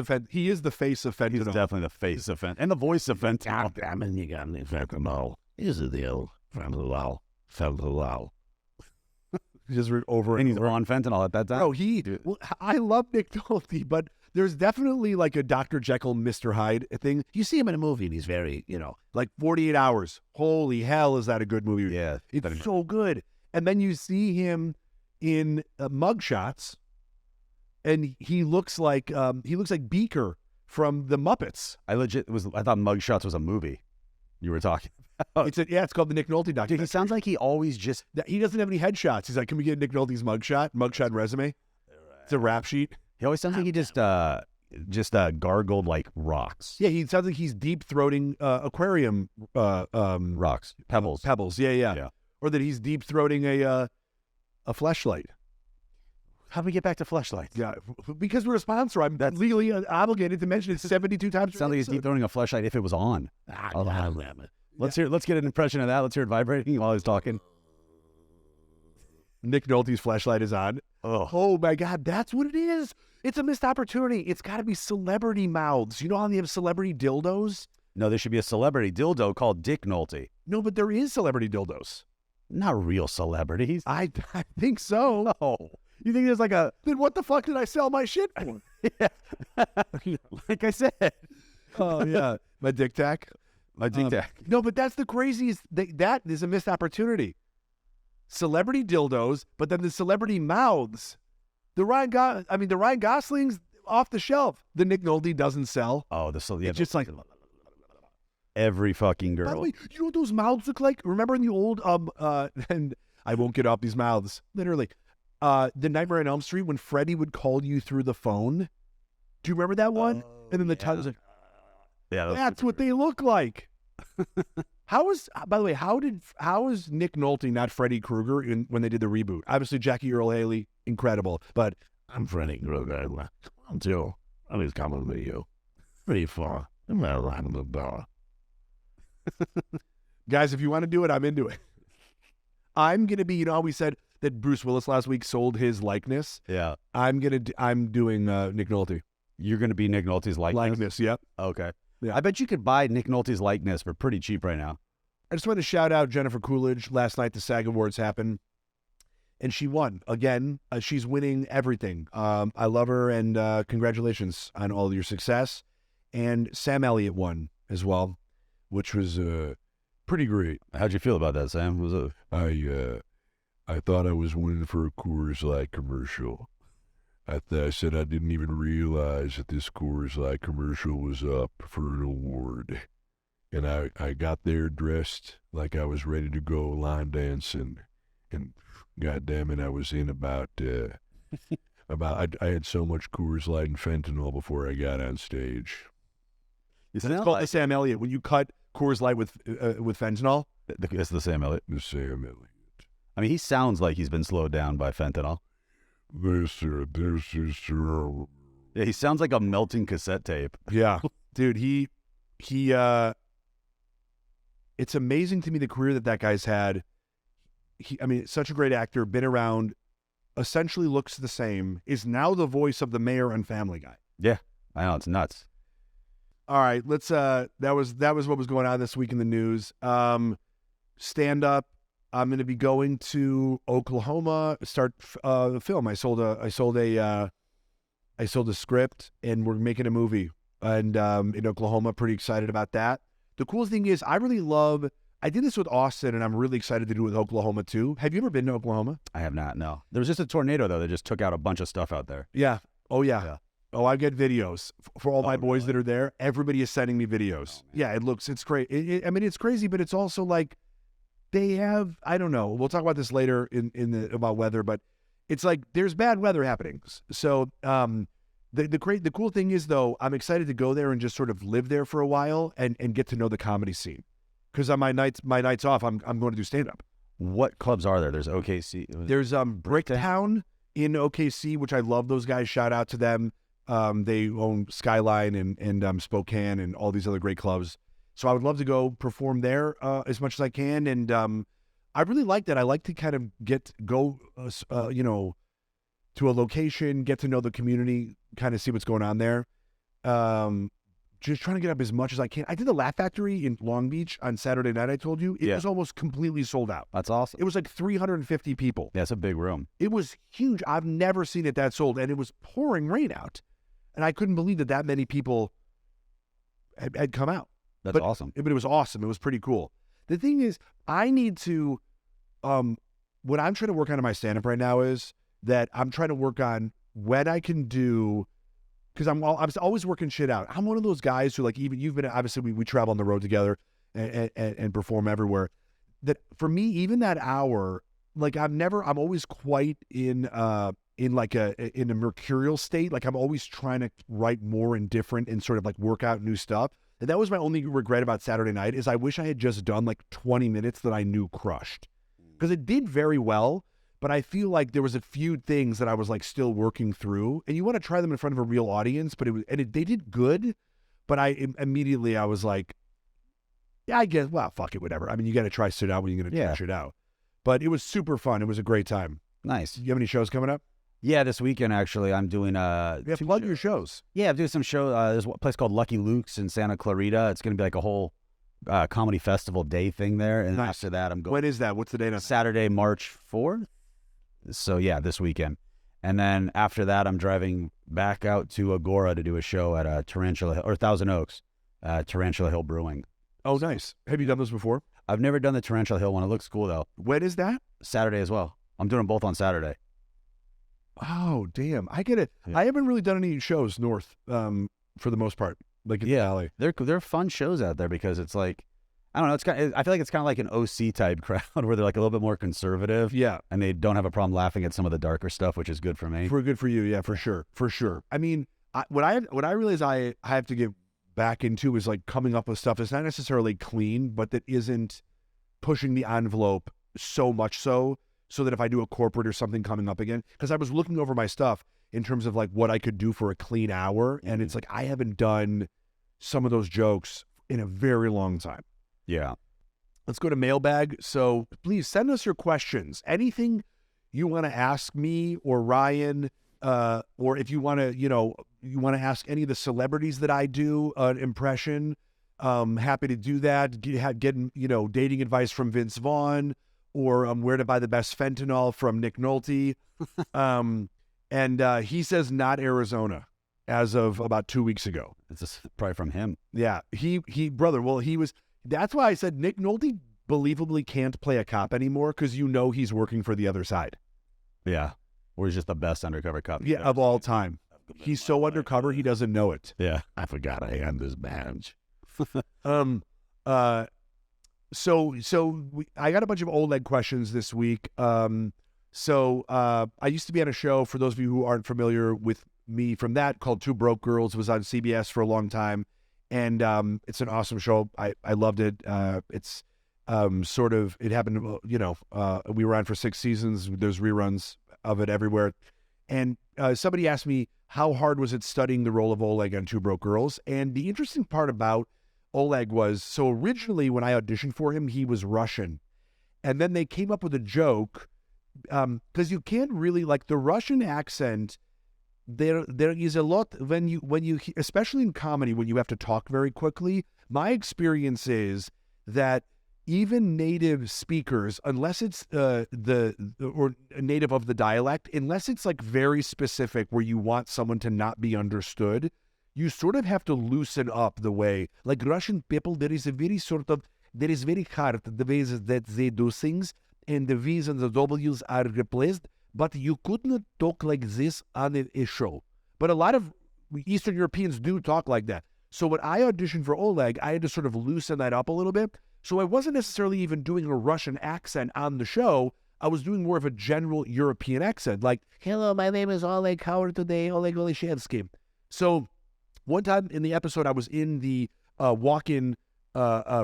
fentanyl. He is the face of fentanyl. He's definitely the face of fentanyl. And the voice of fentanyl. I mean, you got me fentanyl. Here's the deal. Fentanyl. Just over and he's over. on fentanyl at that time. Well, I love Nick Nolte, but there's definitely like a Dr. Jekyll, Mr. Hyde thing. You see him in a movie and he's very, like 48 Hours. Holy hell, is that a good movie? Yeah. It's so good. And then you see him in mugshots and he looks like Beaker from the Muppets. I thought Mugshots was a movie you were talking about. It's called the Nick Nolte documentary. Dude, he sounds like he always just... He doesn't have any headshots. He's like, can we get Nick Nolte's mugshot resume? It's a rap sheet. He always sounds like he just gargled like rocks. Yeah, he sounds like he's deep throating aquarium rocks, pebbles. Pebbles, yeah. Or that he's deep throating a fleshlight. How do we get back to fleshlights? Yeah, because we're a sponsor. I'm legally obligated to mention it 72 times. Sounds like he's deep throating a fleshlight if it was on. Let's get an impression of that. Let's hear it vibrating while he's talking. Nick Nolte's flashlight is on. Oh my God, that's what it is. It's a missed opportunity. It's got to be celebrity mouths. You know how they have celebrity dildos? No, there should be a celebrity dildo called Dick Nolte. No, but there is celebrity dildos. Not real celebrities. I think so. No. You think there's like a, then what the fuck did I sell my shit for? Like I said. Oh, yeah. My dick tac. My Dick Tac. No, but that's the craziest. That is a missed opportunity. Celebrity dildos, but then the celebrity mouths. The Ryan Gosling's off the shelf. The Nick Nolte doesn't sell. Oh, it's Just like every fucking By the girl. way, you know what those mouths look like? Remember in the old and I won't get off these mouths. Literally, the Nightmare on Elm Street when Freddy would call you through the phone. Do you remember that one? And then the tongue was like, Yeah, that's what they look like. By the way, how is Nick Nolte not Freddy Krueger when they did the reboot? Obviously, Jackie Earl Haley, incredible, but I'm Freddy Krueger. I'm too. I was coming with you. Pretty far. I'm not around the door. guys, if you want to do it, I'm into it. I'm gonna be. You know how we said that Bruce Willis last week sold his likeness? Yeah. I'm doing Nick Nolte You're going to be Nick Nolte's likeness? Yep. Okay. Yeah. I bet you could buy Nick Nolte's likeness for pretty cheap right now. I just want to shout out Jennifer Coolidge. Last night, the SAG Awards happened, and she won again. She's winning everything. I love her, and congratulations on all your success. And Sam Elliott won as well, which was pretty great. How'd you feel about that, Sam? Was it? I thought I was winning for a Coors Light commercial. I said I didn't even realize that this Coors Light commercial was up for an award. And I got there dressed like I was ready to go line dancing. And goddamn it, I was in about I had so much Coors Light and fentanyl before I got on stage. It's called the Sam Elliott. When you cut Coors Light with fentanyl, It's the Sam Elliott. The Sam Elliott. I mean, he sounds like he's been slowed down by fentanyl. This is Yeah, he sounds like a melting cassette tape. yeah, dude, he it's amazing to me the career that guy's had. Such a great actor, been around, essentially looks the same, is now the voice of the mayor on Family Guy. Yeah, I know, it's nuts. All right, let's that was what was going on this week in the news. Stand up. I'm going to be going to Oklahoma, start the film. I sold a script, and we're making a movie, and in Oklahoma, pretty excited about that. The coolest thing is, I did this with Austin, and I'm really excited to do it with Oklahoma too. Have you ever been to Oklahoma? I have not, no. There was just a tornado, though, that just took out a bunch of stuff out there. Yeah. Oh yeah. Yeah. Oh, I get videos for all my boys really? that are there. Everybody is sending me videos. Yeah, it's great. It's crazy, but it's also like they have, I don't know. We'll talk about this later about weather, but it's like there's bad weather happening. So the cool thing is, though, I'm excited to go there and just sort of live there for a while and get to know the comedy scene. Because on my nights off, I'm going to do stand up. What clubs are there? There's OKC. There's Bricktown in OKC, which I love those guys. Shout out to them. They own Skyline and Spokane and all these other great clubs. So I would love to go perform there as much as I can. And I really like that. I like to kind of go to a location, get to know the community, kind of see what's going on there. Just trying to get up as much as I can. I did the Laugh Factory in Long Beach on Saturday night, I told you. It was almost completely sold out. That's awesome. It was like 350 people. Yeah, it's a big room. It was huge. I've never seen it that sold. And it was pouring rain out. And I couldn't believe that many people had come out. That's awesome. But it was awesome. It was pretty cool. The thing is, I need to, what I'm trying to work on in my stand-up right now is that I'm trying to work on when I can do, because I'm always working shit out. I'm one of those guys who, like, even you've been, obviously we travel on the road together and perform everywhere. That for me, even that hour, like I'm always quite in a mercurial state. Like I'm always trying to write more and different and sort of like work out new stuff. And that was my only regret about Saturday night is I wish I had just done like 20 minutes that I knew crushed. Because it did very well, but I feel like there was a few things that I was like still working through. And you want to try them in front of a real audience, but they did good. But I was like, yeah, I guess, well, fuck it, whatever. I mean, you got to try shit out when you're going to try shit out. But it was super fun. It was a great time. Nice. You have any shows coming up? Yeah, this weekend actually, I'm doing Yeah, plug your shows. Yeah, I'm doing some show. There's a place called Lucky Luke's in Santa Clarita. It's going to be like a whole comedy festival day thing there. And Nice. after that, I'm going. When is that? What's the date on that? Saturday, March 4th. So yeah, this weekend. And then after that, I'm driving back out to Agora to do a show at Tarantula Hill, or Thousand Oaks, Tarantula Hill Brewing. Oh, nice. Have you done those before? I've never done the Tarantula Hill one. It looks cool though. When is that? Saturday as well. I'm doing them both on Saturday. Oh, damn. I get it. Yeah. I haven't really done any shows north for the most part, like in the valley. They're fun shows out there because it's like, I don't know. I feel like it's kind of like an OC type crowd where they're like a little bit more conservative. Yeah. And they don't have a problem laughing at some of the darker stuff, which is good for me. Good for you. Yeah, for sure. For sure. I mean, what I realize I have to get back into is like coming up with stuff that's not necessarily clean, but that isn't pushing the envelope so much so that if I do a corporate or something coming up again, because I was looking over my stuff in terms of like what I could do for a clean hour. And it's like, I haven't done some of those jokes in a very long time. Yeah. Let's go to mailbag. So please send us your questions. Anything you want to ask me or Ryan, or if you want to, you want to ask any of the celebrities that I do an impression, happy to do that. Getting, dating advice from Vince Vaughn, or where to buy the best fentanyl from Nick Nolte. And he says not Arizona as of about 2 weeks ago. It's just probably from him. Yeah, brother. Well, that's why I said Nick Nolte believably can't play a cop anymore, because he's working for the other side. Yeah. Or he's just the best undercover cop. Yeah, of all time. He's so undercover he doesn't know it. Yeah. I forgot I had this badge. I got a bunch of Oleg questions this week. I used to be on a show, for those of you who aren't familiar with me from that, called Two Broke Girls. It was on CBS for a long time. And it's an awesome show. I loved it. It's it happened, we were on for 6 seasons. There's reruns of it everywhere. And somebody asked me, how hard was it studying the role of Oleg on Two Broke Girls? And the interesting part about Oleg was, so originally when I auditioned for him, he was Russian. And then they came up with a joke, because you can't really, like, the Russian accent, there is a lot when you especially in comedy, when you have to talk very quickly. My experience is that even native speakers, unless it's or native of the dialect, unless it's like very specific where you want someone to not be understood, you sort of have to loosen up the way, like Russian people, there is very hard the ways that they do things, and the V's and the W's are replaced. But you could not talk like this on a show. But a lot of Eastern Europeans do talk like that. So when I auditioned for Oleg, I had to sort of loosen that up a little bit. So I wasn't necessarily even doing a Russian accent on the show. I was doing more of a general European accent, like, hello, my name is Oleg. How are today? Oleg Oleshevsky. So one time in the episode, I was in the walk-in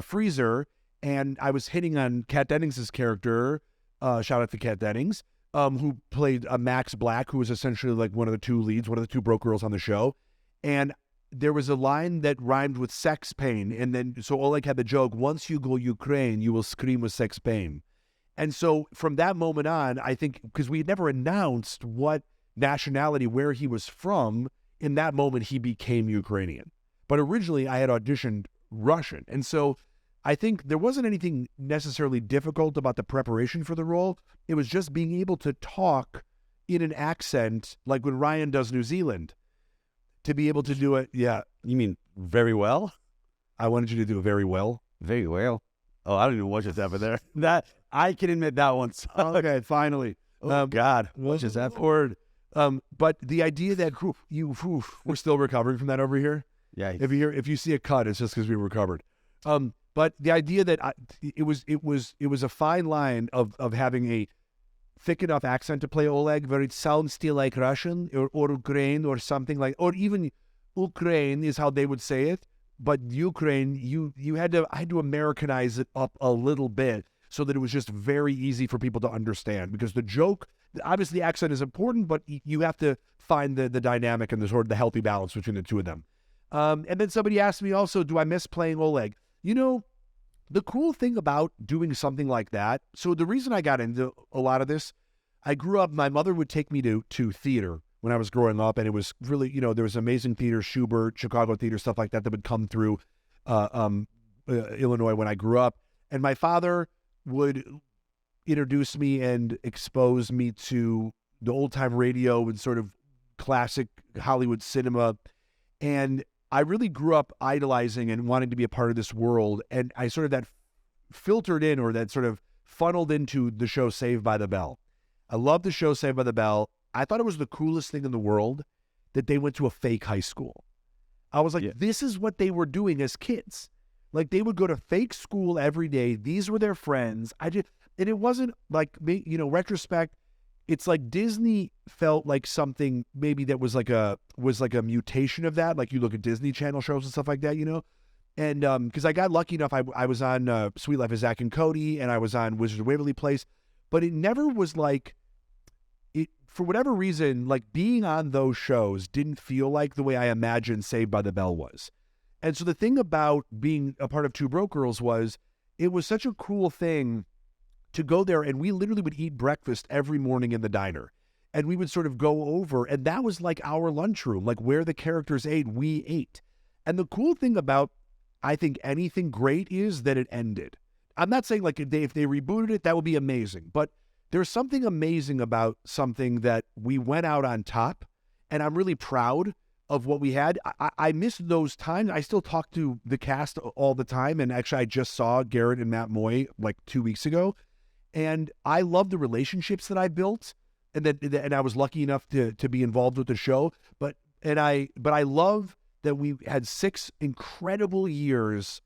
freezer, and I was hitting on Kat Dennings' character, shout out to Kat Dennings, who played Max Black, who was essentially like one of the two leads, one of the two broke girls on the show. And there was a line that rhymed with sex pain. And then, so Oleg had the joke, once you go Ukraine, you will scream with sex pain. And so from that moment on, I think, because we had never announced what nationality, where he was from, in that moment, he became Ukrainian. But originally, I had auditioned Russian. And so I think there wasn't anything necessarily difficult about the preparation for the role. It was just being able to talk in an accent, like when Ryan does New Zealand, to be able to do it. Yeah. You mean very well? I wanted you to do it very well. Very well. Oh, I don't even know what just happened there. That I can admit that one sucked. Okay, finally. Oh, God. What just happened? Word. But the idea that we're still recovering from that over here. Yeah. If you see a cut, it's just because we recovered. But the idea that it was a fine line of having a thick enough accent to play Oleg, where it sounds still like Russian or Ukraine or something like, or even Ukraine is how they would say it. But Ukraine, I had to Americanize it up a little bit so that it was just very easy for people to understand, because the joke, obviously the accent is important, but you have to find the dynamic and the sort of the healthy balance between the two of them. And then somebody asked me also, do I miss playing Oleg? The cool thing about doing something like that, so the reason I got into a lot of this, I grew up, my mother would take me to theater when I was growing up, and it was really, there was amazing theater, Schubert, Chicago theater, stuff like that would come through Illinois when I grew up. And my father would introduce me and expose me to the old-time radio and sort of classic Hollywood cinema. And I really grew up idolizing and wanting to be a part of this world. And I sort of that filtered in, or that sort of funneled into the show Saved by the Bell. I love the show Saved by the Bell. I thought it was the coolest thing in the world that they went to a fake high school. I was like, This is what they were doing as kids. Like, they would go to fake school every day. These were their friends. And it wasn't like, retrospect, it's like Disney felt like something maybe that was like a mutation of that. Like, you look at Disney Channel shows and stuff like that, And because I got lucky enough, I was on Sweet Life of Zack and Cody, and I was on Wizards of Waverly Place, but it never was like, for whatever reason, like being on those shows didn't feel like the way I imagined Saved by the Bell was. And so the thing about being a part of Two Broke Girls was, it was such a cool thing to go there, and we literally would eat breakfast every morning in the diner. And we would sort of go over, and that was like our lunchroom, like where the characters ate, we ate. And the cool thing about, I think, anything great is that it ended. I'm not saying like if they rebooted it, that would be amazing. But there's something amazing about something that we went out on top, and I'm really proud of what we had. I miss those times. I still talk to the cast all the time, and actually I just saw Garrett and Matt Moy like 2 weeks ago, and I love the relationships that I built, and I was lucky enough to be involved with the show. But I love that we had 6 incredible years,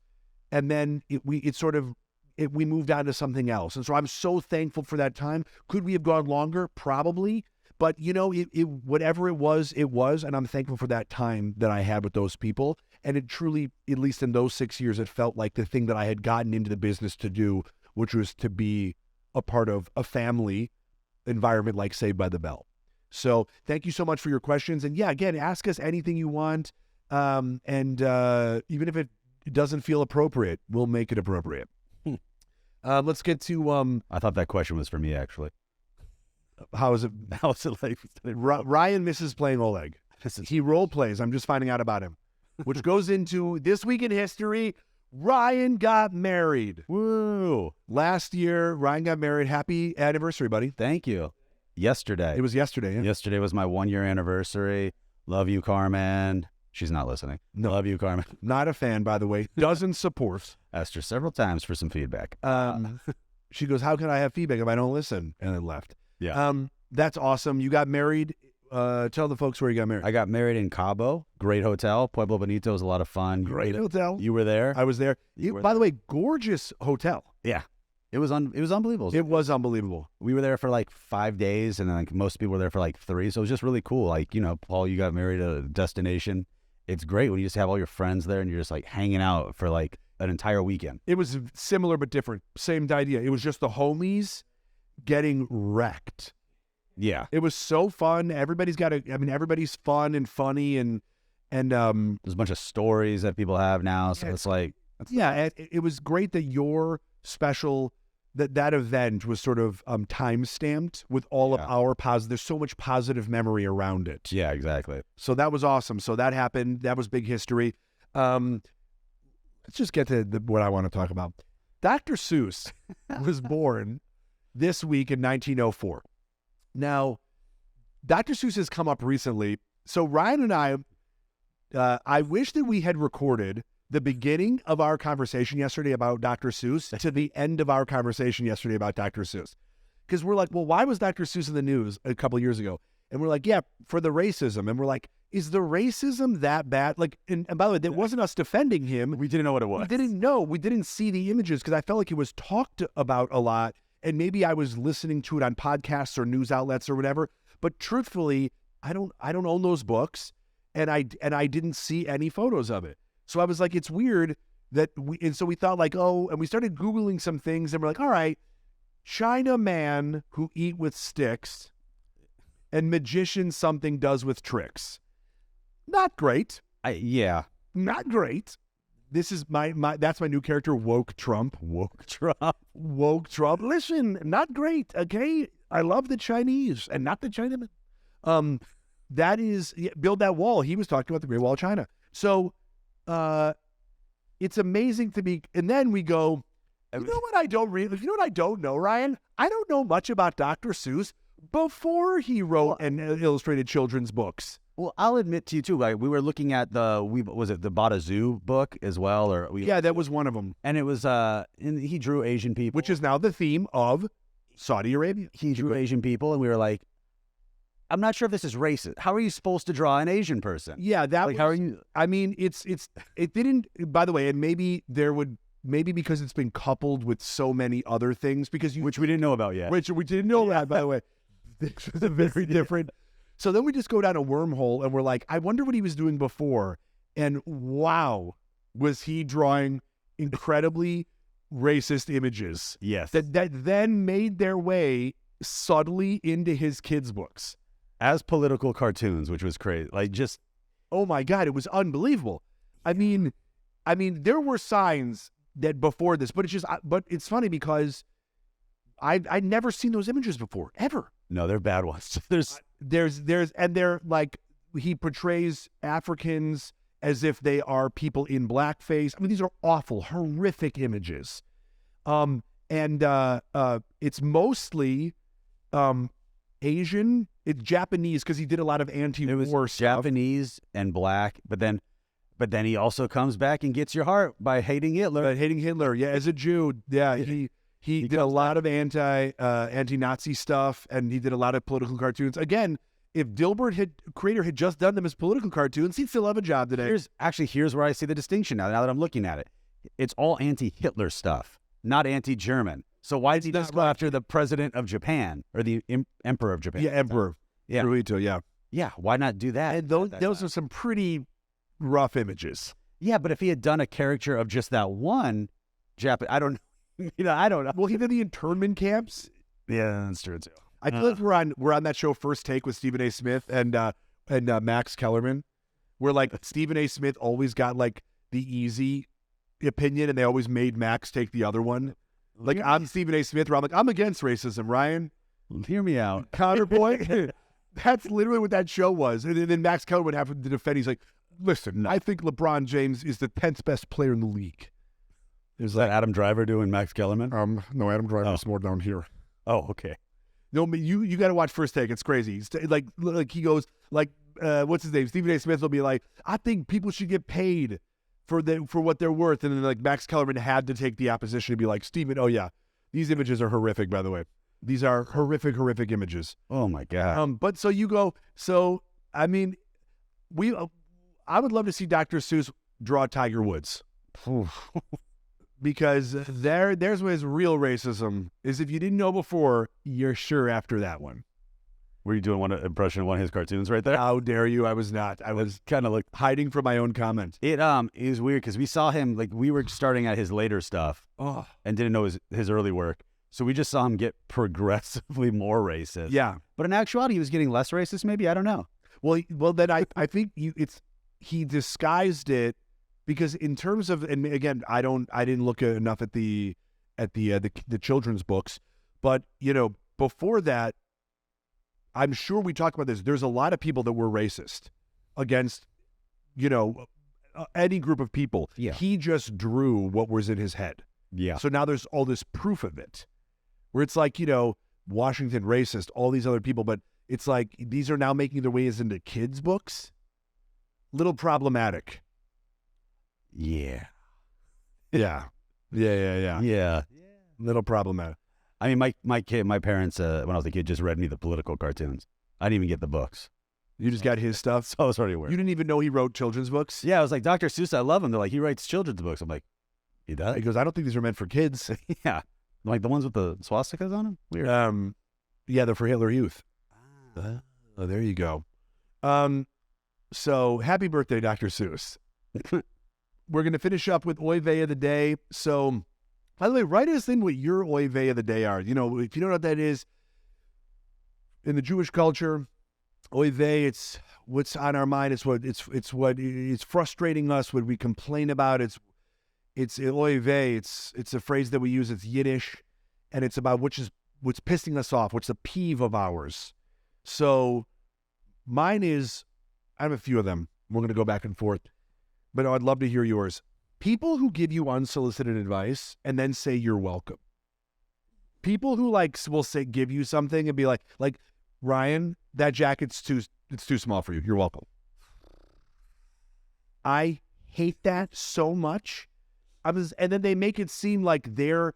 and then we moved on to something else. And so I'm so thankful for that time. Could we have gone longer? Probably. But, whatever it was, and I'm thankful for that time that I had with those people. And it truly, at least in those 6 years, it felt like the thing that I had gotten into the business to do, which was to be a part of a family environment like Saved by the Bell. So thank you so much for your questions. And yeah, again, ask us anything you want. And even if it doesn't feel appropriate, we'll make it appropriate. Let's get to... I thought that question was for me, actually. How is it like? Ryan misses playing Oleg. He role plays. I'm just finding out about him, which goes into this week in history. Ryan got married. Woo! Last year, Ryan got married. Happy anniversary, buddy. Thank you. Yesterday. It was yesterday. Yeah? Yesterday was my 1-year anniversary. Love you, Carmen. She's not listening. No. Love you, Carmen. Not a fan, by the way. Doesn't support. Asked her several times for some feedback. She goes, how can I have feedback if I don't listen? And then left. Yeah. That's awesome. You got married. Tell the folks where you got married. I got married in Cabo. Great hotel. Pueblo Bonito was a lot of fun. Great hotel. You were there? I was there. By the way, gorgeous hotel. Yeah. It was unbelievable. It was unbelievable. We were there for like 5 days, and then like most people were there for like 3. So it was just really cool. Like, Paul, you got married at a destination. It's great when you just have all your friends there and you're just like hanging out for like an entire weekend. It was similar but different. Same idea. It was just the homies getting wrecked. Yeah. It was so fun. Everybody's fun and funny, and there's a bunch of stories that people have now. So it's like, it was great that your special, that event was sort of time stamped with all of our positive. There's so much positive memory around it. Yeah, exactly. So that was awesome. So that happened. That was big history. Let's just get to what I want to talk about. Dr. Suess was born this week in 1904. Now, Dr. Suess has come up recently. So Ryan and I wish that we had recorded the beginning of our conversation yesterday about Dr. Seuss to the end of our conversation yesterday about Dr. Seuss. Because we're like, well, why was Dr. Seuss in the news a couple years ago? And we're like, yeah, for the racism. And we're like, is the racism that bad? Like, and by the way, that wasn't us defending him. We didn't know what it was. We didn't know. We didn't see the images because I felt like it was talked about a lot. And maybe I was listening to it on podcasts or news outlets or whatever. But truthfully, I don't own those books, and I didn't see any photos of it. So I was like, it's weird that so we thought like, and we started Googling some things, and we're like, all right, China man who eat with sticks and magician something does with tricks. Not great. Yeah. Not great. This is that's my new character, Woke Trump. Woke Trump. Woke Trump. Listen, not great, okay? I love the Chinese and not the Chinamen. That is, build that wall. He was talking about the Great Wall of China. So it's amazing to me. And then we go, you know what I don't know, Ryan? I don't know much about Dr. Seuss before he wrote and illustrated children's books. Well, I'll admit to you too. Like we were looking at the Bada Zoo book as well, that was one of them, and it was and he drew Asian people, which is now the theme of Saudi Arabia. He drew Asian people, and we were like, I'm not sure if this is racist. How are you supposed to draw an Asian person? Yeah, that like, how are you? I mean, it didn't. By the way, and maybe because it's been coupled with so many other things, which we didn't know about yet. Which we didn't know that, by the way. This was a very different. So then we just go down a wormhole and we're like, I wonder what he was doing before. And wow, was he drawing incredibly racist images. Yes. That then made their way subtly into his kids' books. As political cartoons, which was crazy. Like just, oh my God, it was unbelievable. I mean, there were signs that before this, but it's funny because I'd never seen those images before, ever. No, they're bad ones. And they're like, he portrays Africans as if they are people in blackface. I mean, these are awful, horrific images. It's mostly Asian. It's Japanese because he did a lot of anti-war stuff. Japanese and black, but then he also comes back and gets your heart by hating Hitler. Yeah, as a Jew, yeah, he did a lot of anti-Nazi stuff, and he did a lot of political cartoons. Again, if Dilbert creator had just done them as political cartoons, he'd still have a job today. Here's where I see the distinction now that I'm looking at it. It's all anti-Hitler stuff, not anti-German. So why did he just go after the president of Japan or the emperor of Japan? Yeah, emperor. Yeah. Hirohito, yeah. Yeah, why not do that? And those are some pretty rough images. Yeah, but if he had done a caricature of just that one Japan, I don't know. Well, he did the internment camps. Yeah, that's true too. I feel like we're on that show First Take with Stephen A. Smith and Max Kellerman, where like Stephen A. Smith always got like the easy opinion, and they always made Max take the other one. Like I'm Stephen A. Smith, where I'm like, I'm against racism, Ryan. Hear me out. Counterpoint. That's literally what that show was. And then Max Kellerman would have to defend. He's like, listen, I think LeBron James is the 10th best player in the league. Is that Adam Driver doing Max Kellerman? No, Adam Driver's more down here. Oh, okay. No, but you got to watch First Take. It's crazy. Like he goes like, what's his name? Stephen A. Smith will be like, I think people should get paid for what they're worth, and then like Max Kellerman had to take the opposition and be like, Stephen, oh yeah, these images are horrific. By the way, these are horrific images. Oh my God. But so you go. So I mean, I would love to see Dr. Seuss draw Tiger Woods. Because there's where his real racism is. If you didn't know before, you're sure after that one. Were you doing one impression of one of his cartoons right there? How dare you? I was not. I was kind of like hiding from my own comment. It is weird because we saw him, like we were starting at his later stuff and didn't know his early work. So we just saw him get progressively more racist. Yeah. But in actuality, he was getting less racist maybe? I don't know. Well then I think he disguised it. Because in terms of, and again, I didn't look enough at the children's books, but before that, I'm sure we talked about this. There's a lot of people that were racist against, any group of people. Yeah. He just drew what was in his head. Yeah. So now there's all this proof of it, where it's like Washington racist, all these other people, but it's like these are now making their ways into kids' books. Little problematic. Yeah. Yeah. Little problematic. I mean, my parents, when I was a kid, just read me the political cartoons. I didn't even get the books. You just got his stuff? So I was already aware. You didn't even know he wrote children's books? Yeah, I was like, Dr. Seuss, I love him. They're like, he writes children's books. I'm like, he does? He goes, I don't think these are meant for kids. Yeah. Like the ones with the swastikas on them? Weird. Yeah, they're for Hitler Youth. Oh, there you go. So happy birthday, Dr. Seuss. We're going to finish up with Oy Vey of the day. So, by the way, write us in what your Oy Vey of the day are. If you know what that is, in the Jewish culture, Oy Vey, it's what's on our mind. It's what it's frustrating us, what we complain about. It's It's oy vey. It's a phrase that we use. It's Yiddish, and it's about what's pissing us off, what's a peeve of ours. So mine is, I have a few of them. We're going to go back and forth, but I'd love to hear yours. People who give you unsolicited advice and then say you're welcome. People who will say, give you something and be like, Ryan, that jacket's too small for you. You're welcome. I hate that so much. And then they make it seem like they're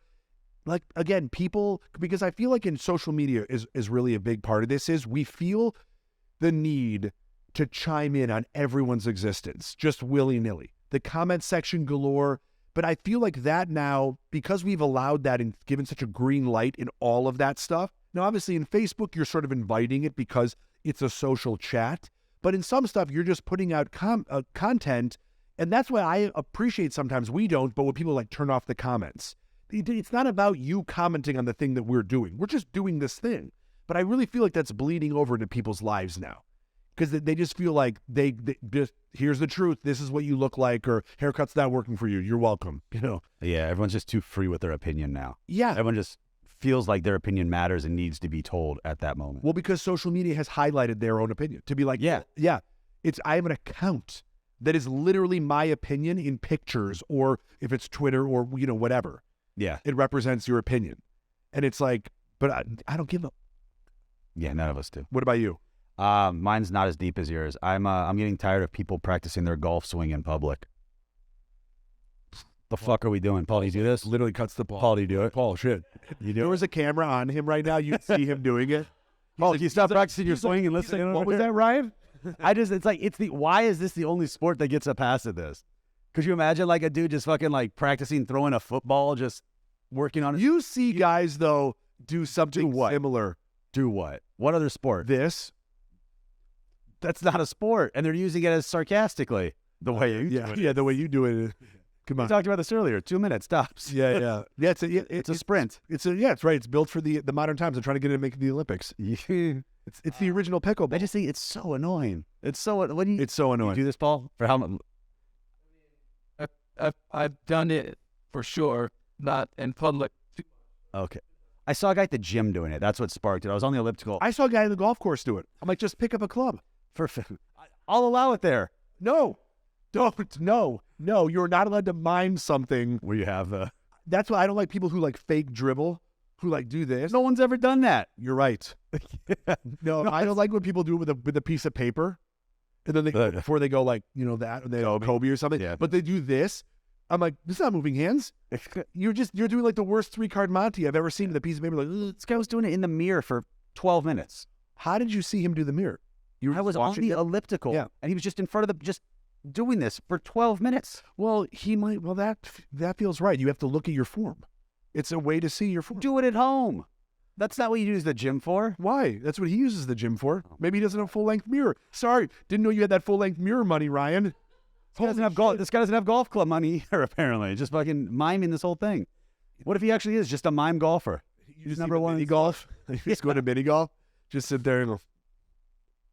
again, people, because I feel like in social media is really a big part of this is we feel the need to chime in on everyone's existence, just willy-nilly. The comment section galore. But I feel like that now, because we've allowed that and given such a green light in all of that stuff. Now, obviously in Facebook, you're sort of inviting it because it's a social chat. But in some stuff, you're just putting out content. And that's why I appreciate sometimes we don't, but when people turn off the comments. It's not about you commenting on the thing that we're doing. We're just doing this thing. But I really feel like that's bleeding over into people's lives now. Because they just feel like they just, here's the truth. This is what you look like, or haircut's not working for you. You're welcome. Yeah, everyone's just too free with their opinion now. Yeah. Everyone just feels like their opinion matters and needs to be told at that moment. Well, because social media has highlighted their own opinion to be like, yeah. I have an account that is literally my opinion in pictures, or if it's Twitter or whatever. Yeah, it represents your opinion, and it's like, but I don't give a. Yeah, none of us do. What about you? Mine's not as deep as yours. I'm getting tired of people practicing their golf swing in public. The fuck are we doing? Paul, do you do this? Literally cuts the ball. Paul, do you do it? Paul, shit. You do There was a camera on him right now. You'd see him doing it. Paul, can you stop practicing your swing and listen? What was that, Ryan? Why is this the only sport that gets a pass at this? Could you imagine a dude just fucking practicing throwing a football, just working on it? You see guys, though, do something similar. Do what? What other sport? This. That's not a sport, and they're using it as sarcastically. The way you do it. Yeah, the way you do it. Come on. We talked about this earlier. 2 minutes, stops. Yeah. It's a sprint. It's right. It's built for the modern times. They're trying to get it to make the Olympics. It's the original pickleball. I just think it's so annoying. It's so annoying. You do this, Paul? For how much? I've done it for sure, not in public. Okay. I saw a guy at the gym doing it. That's what sparked it. I was on the elliptical. I saw a guy in the golf course do it. I'm like, just pick up a club. I'll allow it there. No, don't. No. You're not allowed to mime something where you have. That's why I don't like people who fake dribble, who do this. No one's ever done that. You're right. No, I don't like when people do it with a piece of paper, and then before they go that or they Kobe or something. Yeah. But they do this. I'm like, this is not moving hands. You're doing the worst 3-card Monty I've ever seen with a piece of paper. This guy was doing it in the mirror for 12 minutes. How did you see him do the mirror? I was on the elliptical, and he was just in front of just doing this for 12 minutes. Well, that feels right. You have to look at your form. It's a way to see your form. Do it at home. That's not what you use the gym for. Why? That's what he uses the gym for. Maybe he doesn't have a full-length mirror. Sorry, didn't know you had that full-length mirror money, Ryan. This guy doesn't have golf club money either, apparently. Just fucking miming this whole thing. What if he actually is just a mime golfer? He's number one in golf. He's going to mini golf. Just sit there and go.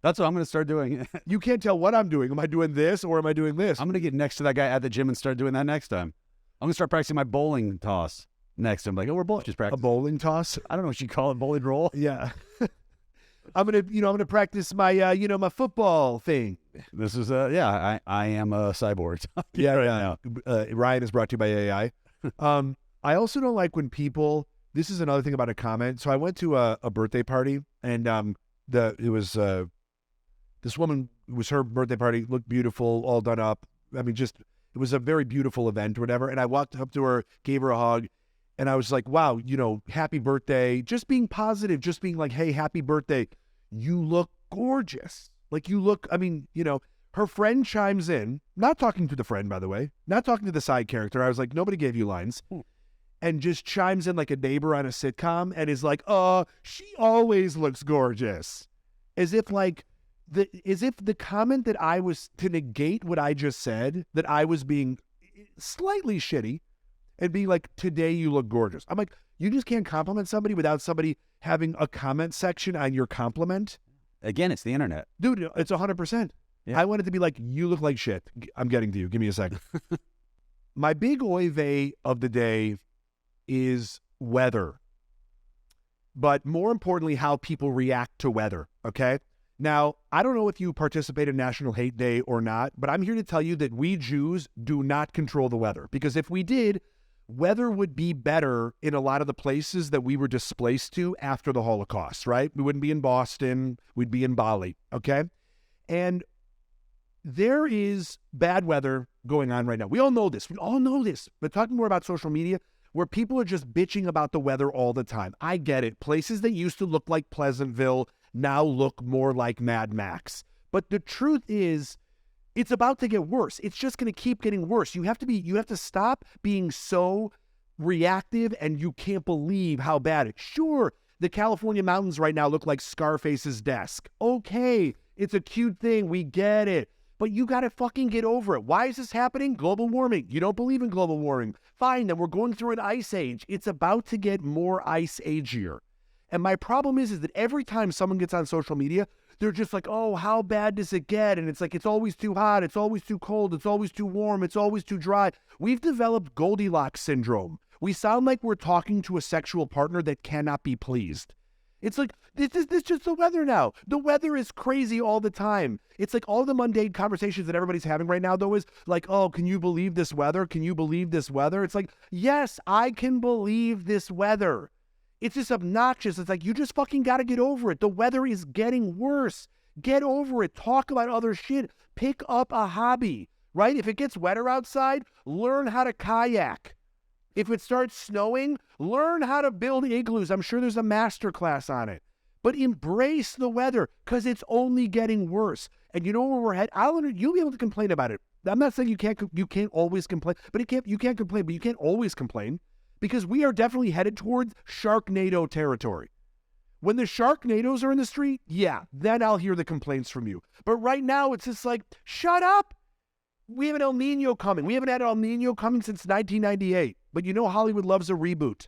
That's what I'm going to start doing. You can't tell what I'm doing. Am I doing this or am I doing this? I'm going to get next to that guy at the gym and start doing that next time. I'm going to start practicing my bowling toss next. I'm like, we're both just practicing. A bowling toss? I don't know what you call it, bowling roll. Yeah. I'm gonna practice my my football thing. This is I am a cyborg. Yeah. Ryan is brought to you by AI. I also don't like when people. This is another thing about a comment. So I went to a birthday party, and it was this woman. It was her birthday party. Looked beautiful, all done up. I mean, just it was a very beautiful event, or whatever. And I walked up to her, gave her a hug. And I was like, wow, happy birthday. Just being positive, just being like, hey, happy birthday. You look gorgeous. Her friend chimes in, not talking to the friend, by the way, not talking to the side character. I was like, nobody gave you lines. And just chimes in like a neighbor on a sitcom and is like, she always looks gorgeous. As if the comment that I was to negate what I just said, that I was being slightly shitty, and being like, today you look gorgeous. I'm like, you just can't compliment somebody without somebody having a comment section on your compliment. Again, it's the internet. Dude, it's 100%. Yeah. I want it to be like, you look like shit. I'm getting to you. Give me a second. my big oy vey of the day is weather, but more importantly, how people react to weather, okay? Now, I don't know if you participate in National Hate Day or not, but I'm here to tell you that we Jews do not control the weather, because if we did, weather would be better in a lot of the places that we were displaced to after the Holocaust, right? We wouldn't be in Boston, we'd be in Bali, okay? And there is bad weather going on right now. We all know this. But talking more about social media, where people are just bitching about the weather all the time. I get it. Places that used to look like Pleasantville now look more like Mad Max. But the truth is, it's about to get worse. It's just going to keep getting worse. You have to stop being so reactive, and you can't believe how bad it. Sure, the California mountains right now look like Scarface's desk. Okay, it's a cute thing. We get it. But you got to fucking get over it. Why is this happening? Global warming. You don't believe in global warming. Fine, then we're going through an ice age. It's about to get more ice ageier. And my problem is that every time someone gets on social media, they're just like, oh, how bad does it get? And it's like, it's always too hot. It's always too cold. It's always too warm. It's always too dry. We've developed Goldilocks syndrome. We sound like we're talking to a sexual partner that cannot be pleased. It's like, this is just the weather now. The weather is crazy all the time. It's like all the mundane conversations that everybody's having right now, though, is like, oh, can you believe this weather? Can you believe this weather? It's like, yes, I can believe this weather. It's just obnoxious. It's like, you just fucking got to get over it. The weather is getting worse. Get over it. Talk about other shit. Pick up a hobby, right? If it gets wetter outside, learn how to kayak. If it starts snowing, learn how to build igloos. I'm sure there's a master class on it. But embrace the weather, because it's only getting worse. And you know where we're headed? You'll be able to complain about it. I'm not saying you can't always complain, but you can't complain, but you can't always complain, because we are definitely headed towards Sharknado territory. When the Sharknadoes are in the street, yeah, then I'll hear the complaints from you. But right now, it's just like, shut up. We have an El Nino coming. We haven't had El Nino coming since 1998. But you know Hollywood loves a reboot.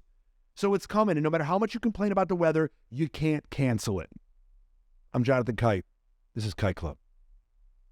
So it's coming, and no matter how much you complain about the weather, you can't cancel it. I'm Jonathan Kite. This is Kite Club.